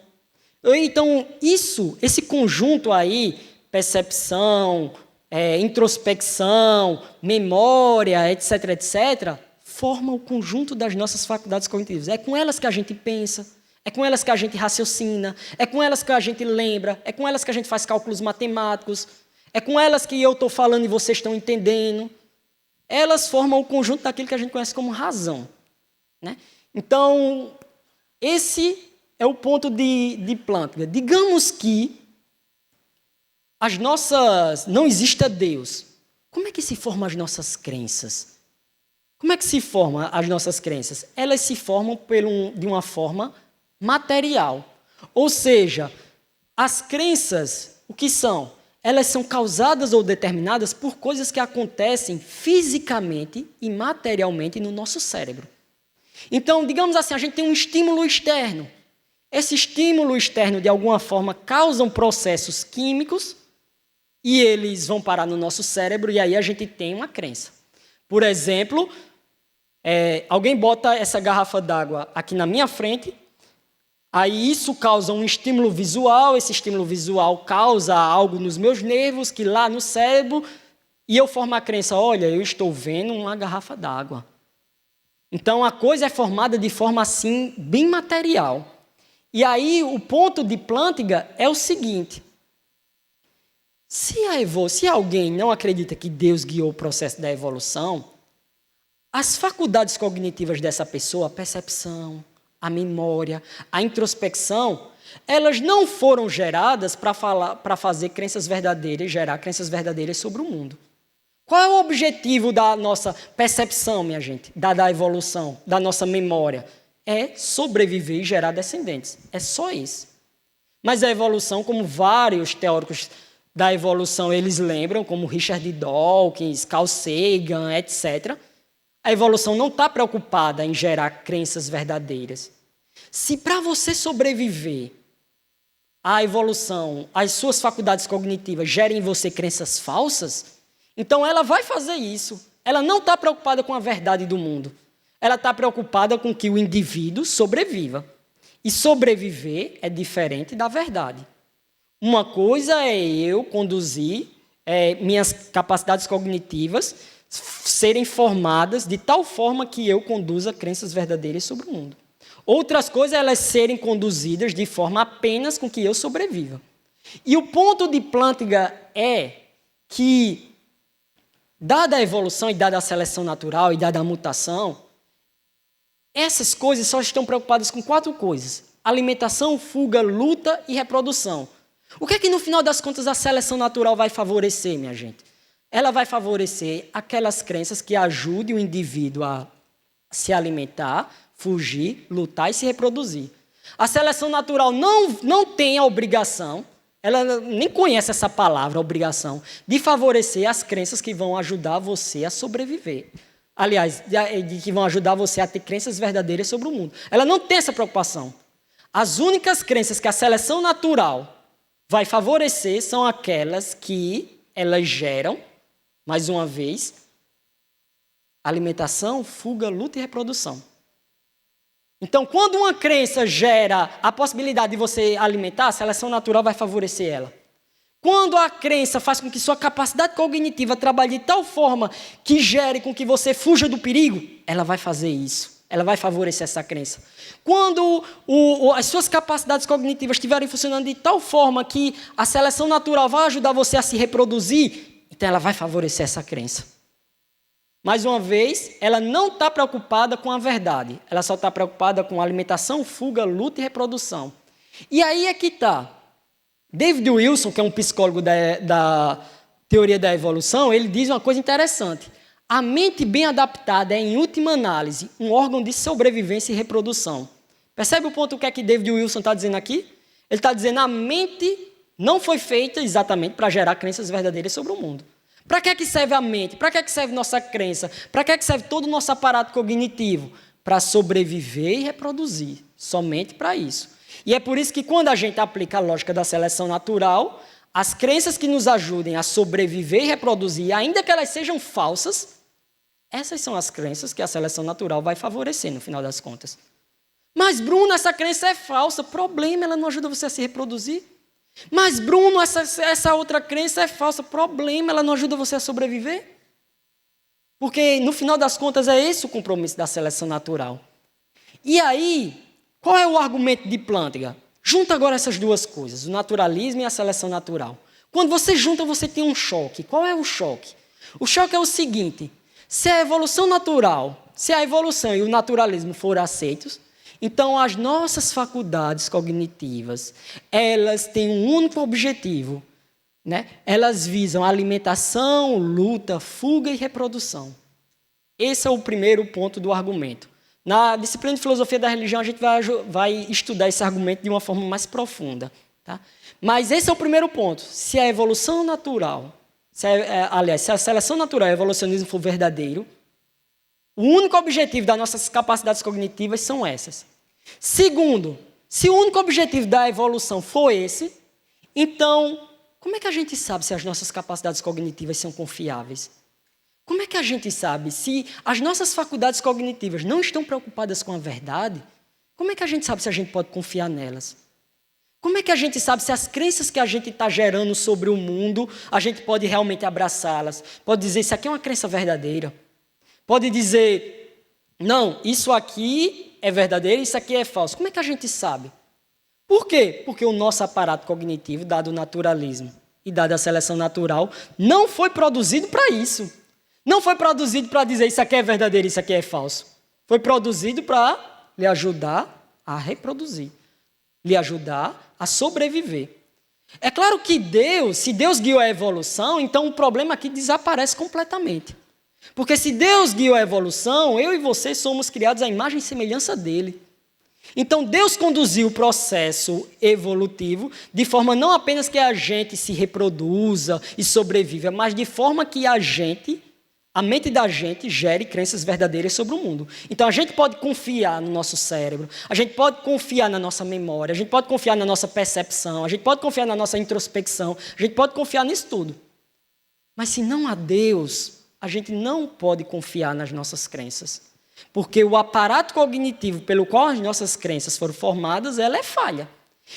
Então, esse conjunto aí, percepção, introspecção, memória, etc., etc., forma o conjunto das nossas faculdades cognitivas. É com elas que a gente pensa, é com elas que a gente raciocina, é com elas que a gente lembra, é com elas que a gente faz cálculos matemáticos, é com elas que eu estou falando e vocês estão entendendo. Elas formam o conjunto daquilo que a gente conhece como razão, né? Então, esse é o ponto de Plantinga. Digamos que não exista Deus. Como é que se formam as nossas crenças? Como é que se formam as nossas crenças? Elas se formam de uma forma material. Ou seja, as crenças, o que são? Elas são causadas ou determinadas por coisas que acontecem fisicamente e materialmente no nosso cérebro. Então, digamos assim, a gente tem um estímulo externo. Esse estímulo externo, de alguma forma, causa processos químicos e eles vão parar no nosso cérebro e aí a gente tem uma crença. Por exemplo, alguém bota essa garrafa d'água aqui na minha frente, aí isso causa um estímulo visual, esse estímulo visual causa algo nos meus nervos, que lá no cérebro, e eu formo a crença, olha, eu estou vendo uma garrafa d'água. Então, a coisa é formada de forma assim, bem material. E aí, o ponto de Plantinga é o seguinte, se alguém não acredita que Deus guiou o processo da evolução, as faculdades cognitivas dessa pessoa, a percepção, a memória, a introspecção, elas não foram geradas para fazer crenças verdadeiras, gerar crenças verdadeiras sobre o mundo. Qual é o objetivo da nossa percepção, minha gente, da evolução, da nossa memória? É sobreviver e gerar descendentes. É só isso. Mas a evolução, como vários teóricos da evolução eles lembram, como Richard Dawkins, Carl Sagan, etc., a evolução não está preocupada em gerar crenças verdadeiras. Se para você sobreviver, a evolução, as suas faculdades cognitivas gerem em você crenças falsas, então ela vai fazer isso. Ela não está preocupada com a verdade do mundo. Ela está preocupada com que o indivíduo sobreviva. E sobreviver é diferente da verdade. Uma coisa é eu conduzir minhas capacidades cognitivas serem formadas de tal forma que eu conduza crenças verdadeiras sobre o mundo. Outras coisas é elas serem conduzidas de forma apenas com que eu sobreviva. E o ponto de Plantinga é que, dada a evolução e dada a seleção natural e dada a mutação, essas coisas só estão preocupadas com 4 coisas: alimentação, fuga, luta e reprodução. O que é que, no final das contas, a seleção natural vai favorecer, minha gente? Ela vai favorecer aquelas crenças que ajudem o indivíduo a se alimentar, fugir, lutar e se reproduzir. A seleção natural não tem a obrigação, ela nem conhece essa palavra, obrigação, de favorecer as crenças que vão ajudar você a sobreviver. Aliás, que vão ajudar você a ter crenças verdadeiras sobre o mundo. Ela não tem essa preocupação. As únicas crenças que a seleção natural vai favorecer são aquelas que elas geram, mais uma vez, alimentação, fuga, luta e reprodução. Então, quando uma crença gera a possibilidade de você alimentar, a seleção natural vai favorecer ela. Quando a crença faz com que sua capacidade cognitiva trabalhe de tal forma que gere com que você fuja do perigo, ela vai fazer isso. Ela vai favorecer essa crença. Quando as suas capacidades cognitivas estiverem funcionando de tal forma que a seleção natural vai ajudar você a se reproduzir, então ela vai favorecer essa crença. Mais uma vez, ela não está preocupada com a verdade. Ela só está preocupada com alimentação, fuga, luta e reprodução. E aí é que está. David Wilson, que é um psicólogo da teoria da evolução, ele diz uma coisa interessante. A mente bem adaptada é, em última análise, um órgão de sobrevivência e reprodução. Percebe o ponto que é que David Wilson está dizendo aqui? Ele está dizendo que a mente não foi feita exatamente para gerar crenças verdadeiras sobre o mundo. Para que serve a mente? Para que serve nossa crença? Para que serve todo o nosso aparato cognitivo? Para sobreviver e reproduzir. Somente para isso. E é por isso que quando a gente aplica a lógica da seleção natural, as crenças que nos ajudem a sobreviver e reproduzir, ainda que elas sejam falsas, essas são as crenças que a seleção natural vai favorecer no final das contas. Mas, Bruno, essa crença é falsa. Problema, ela não ajuda você a se reproduzir. Mas, Bruno, essa outra crença é falsa. Problema, ela não ajuda você a sobreviver. Porque, no final das contas, é esse o compromisso da seleção natural. E aí, qual é o argumento de Plantinga? Junta agora essas duas coisas, o naturalismo e a seleção natural. Quando você junta, você tem um choque. Qual é o choque? O choque é o seguinte: se a evolução natural, se a evolução e o naturalismo forem aceitos, então as nossas faculdades cognitivas, elas têm um único objetivo, né? Elas visam alimentação, luta, fuga e reprodução. Esse é o primeiro ponto do argumento. Na disciplina de filosofia da religião, a gente vai estudar esse argumento de uma forma mais profunda. Tá? Mas esse é o primeiro ponto. Se a evolução natural, se a seleção natural e o evolucionismo for verdadeiro, o único objetivo das nossas capacidades cognitivas são essas. Segundo, se o único objetivo da evolução for esse, então, como é que a gente sabe se as nossas capacidades cognitivas são confiáveis? Como é que a gente sabe se as nossas faculdades cognitivas não estão preocupadas com a verdade? Como é que a gente sabe se a gente pode confiar nelas? Como é que a gente sabe se as crenças que a gente está gerando sobre o mundo, a gente pode realmente abraçá-las? Pode dizer, isso aqui é uma crença verdadeira. Pode dizer, não, isso aqui é verdadeiro, isso aqui é falso. Como é que a gente sabe? Por quê? Porque o nosso aparato cognitivo, dado o naturalismo e dada a seleção natural, não foi produzido para isso. Não foi produzido para dizer isso aqui é verdadeiro, isso aqui é falso. Foi produzido para lhe ajudar a reproduzir, lhe ajudar a sobreviver. É claro que Deus, se Deus guiou a evolução, então o problema aqui desaparece completamente. Porque se Deus guiou a evolução, eu e você somos criados à imagem e semelhança dele. Então Deus conduziu o processo evolutivo de forma não apenas que a gente se reproduza e sobreviva, mas de forma que a mente da gente gere crenças verdadeiras sobre o mundo. Então, a gente pode confiar no nosso cérebro, a gente pode confiar na nossa memória, a gente pode confiar na nossa percepção, a gente pode confiar na nossa introspecção, a gente pode confiar nisso tudo. Mas se não há Deus, a gente não pode confiar nas nossas crenças. Porque o aparato cognitivo pelo qual as nossas crenças foram formadas, ela é falha.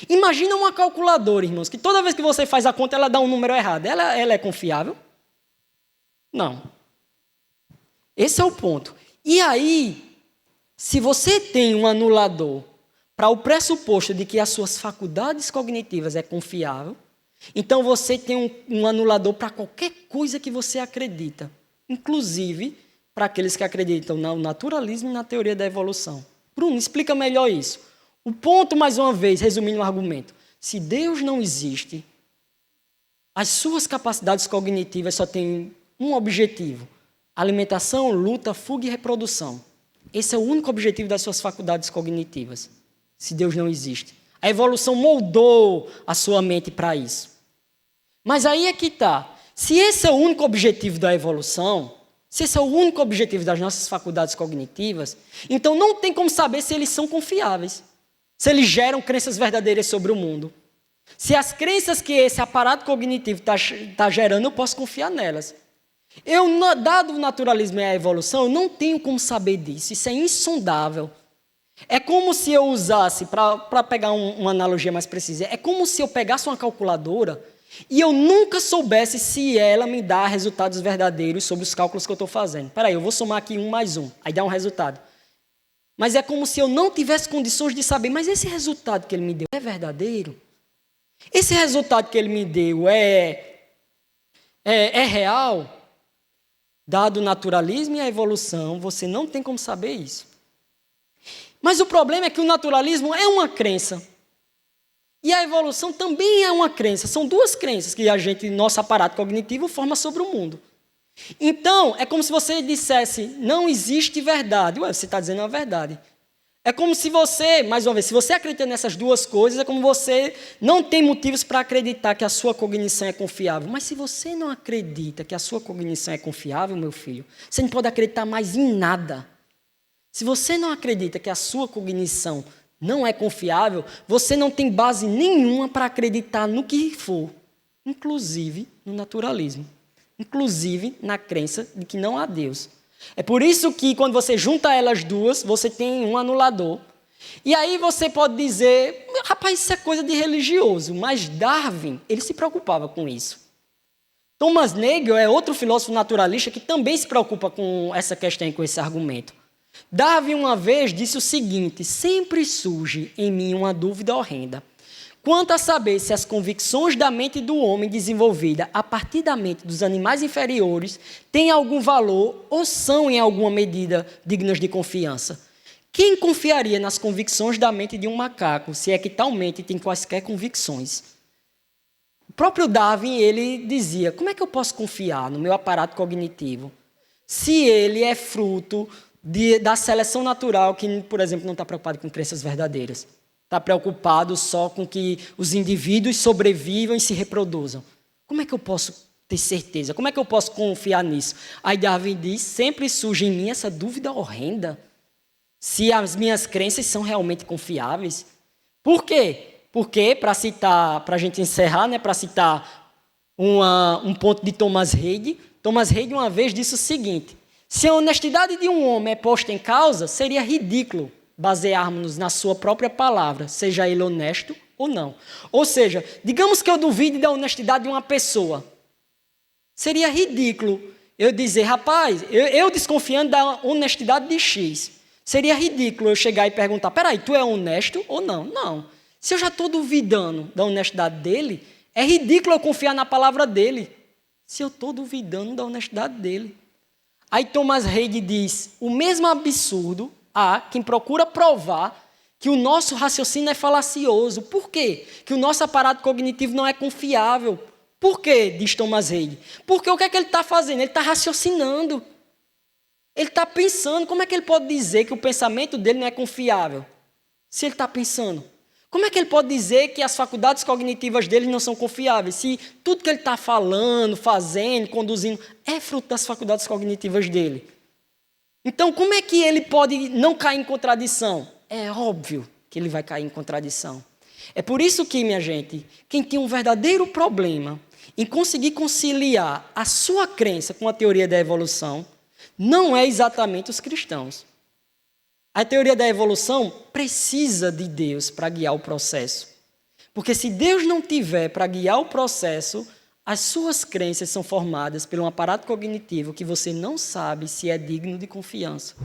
Imagina uma calculadora, irmãos, que toda vez que você faz a conta, ela dá um número errado. Ela é confiável? Não. Esse é o ponto. E aí, se você tem um anulador para o pressuposto de que as suas faculdades cognitivas é confiável, então você tem um anulador para qualquer coisa que você acredita, inclusive para aqueles que acreditam no naturalismo e na teoria da evolução. Bruno, explica melhor isso. O ponto, mais uma vez, resumindo o argumento, se Deus não existe, as suas capacidades cognitivas só têm um objetivo: alimentação, luta, fuga e reprodução. Esse é o único objetivo das suas faculdades cognitivas, se Deus não existe. A evolução moldou a sua mente para isso. Mas aí é que está. Se esse é o único objetivo da evolução, se esse é o único objetivo das nossas faculdades cognitivas, então não tem como saber se eles são confiáveis, se eles geram crenças verdadeiras sobre o mundo. Se as crenças que esse aparato cognitivo está gerando, eu posso confiar nelas. Dado o naturalismo e a evolução, eu não tenho como saber disso. Isso é insondável. É como se eu usasse, para pegar uma analogia mais precisa, é como se eu pegasse uma calculadora e eu nunca soubesse se ela me dá resultados verdadeiros sobre os cálculos que eu estou fazendo. Espera aí, eu vou somar aqui 1 mais 1, aí dá um resultado. Mas é como se eu não tivesse condições de saber, mas esse resultado que ele me deu é verdadeiro? Esse resultado que ele me deu é real? Dado o naturalismo e a evolução, você não tem como saber isso. Mas o problema é que o naturalismo é uma crença. E a evolução também é uma crença. São duas crenças que nosso aparato cognitivo forma sobre o mundo. Então, é como se você dissesse, não existe verdade. Ué, você está dizendo a verdade. É como se você, mais uma vez, se você acredita nessas duas coisas, é como você não tem motivos para acreditar que a sua cognição é confiável. Mas se você não acredita que a sua cognição é confiável, meu filho, você não pode acreditar mais em nada. Se você não acredita que a sua cognição não é confiável, você não tem base nenhuma para acreditar no que for, inclusive no naturalismo, inclusive na crença de que não há Deus. É por isso que, quando você junta elas duas, você tem um anulador. E aí você pode dizer, rapaz, isso é coisa de religioso, mas Darwin, ele se preocupava com isso. Thomas Nagel é outro filósofo naturalista que também se preocupa com essa questão e com esse argumento. Darwin uma vez disse o seguinte: sempre surge em mim uma dúvida horrenda quanto a saber se as convicções da mente do homem desenvolvida a partir da mente dos animais inferiores têm algum valor ou são, em alguma medida, dignas de confiança. Quem confiaria nas convicções da mente de um macaco, se é que tal mente tem quaisquer convicções? O próprio Darwin, ele dizia, como é que eu posso confiar no meu aparato cognitivo se ele é fruto da seleção natural que, por exemplo, não está preocupado com crenças verdadeiras? Está preocupado só com que os indivíduos sobrevivam e se reproduzam. Como é que eu posso ter certeza? Como é que eu posso confiar nisso? Aí Darwin diz, sempre surge em mim essa dúvida horrenda se as minhas crenças são realmente confiáveis. Por quê? Porque, para a gente encerrar, né, para citar um ponto de Thomas Reid uma vez disse o seguinte: se a honestidade de um homem é posta em causa, seria ridículo basearmos-nos na sua própria palavra, seja ele honesto ou não. Ou seja, digamos que eu duvide da honestidade de uma pessoa. Seria ridículo eu dizer, rapaz, eu desconfiando da honestidade de X. Seria ridículo eu chegar e perguntar, peraí, tu é honesto ou não? Não. Se eu já estou duvidando da honestidade dele, é ridículo eu confiar na palavra dele. Se eu estou duvidando da honestidade dele. Aí Thomas Reid diz, o mesmo absurdo há quem procura provar que o nosso raciocínio é falacioso. Por quê? Que o nosso aparato cognitivo não é confiável. Por quê? Diz Thomas Reid. Porque o que é que ele está fazendo? Ele está raciocinando. Ele está pensando. Como é que ele pode dizer que o pensamento dele não é confiável? Se ele está pensando. Como é que ele pode dizer que as faculdades cognitivas dele não são confiáveis? Se tudo que ele está falando, fazendo, conduzindo, é fruto das faculdades cognitivas dele. Então, como é que ele pode não cair em contradição? É óbvio que ele vai cair em contradição. É por isso que, minha gente, quem tem um verdadeiro problema em conseguir conciliar a sua crença com a teoria da evolução não é exatamente os cristãos. A teoria da evolução precisa de Deus para guiar o processo. Porque se Deus não tiver para guiar o processo, as suas crenças são formadas por um aparato cognitivo que você não sabe se é digno de confiança.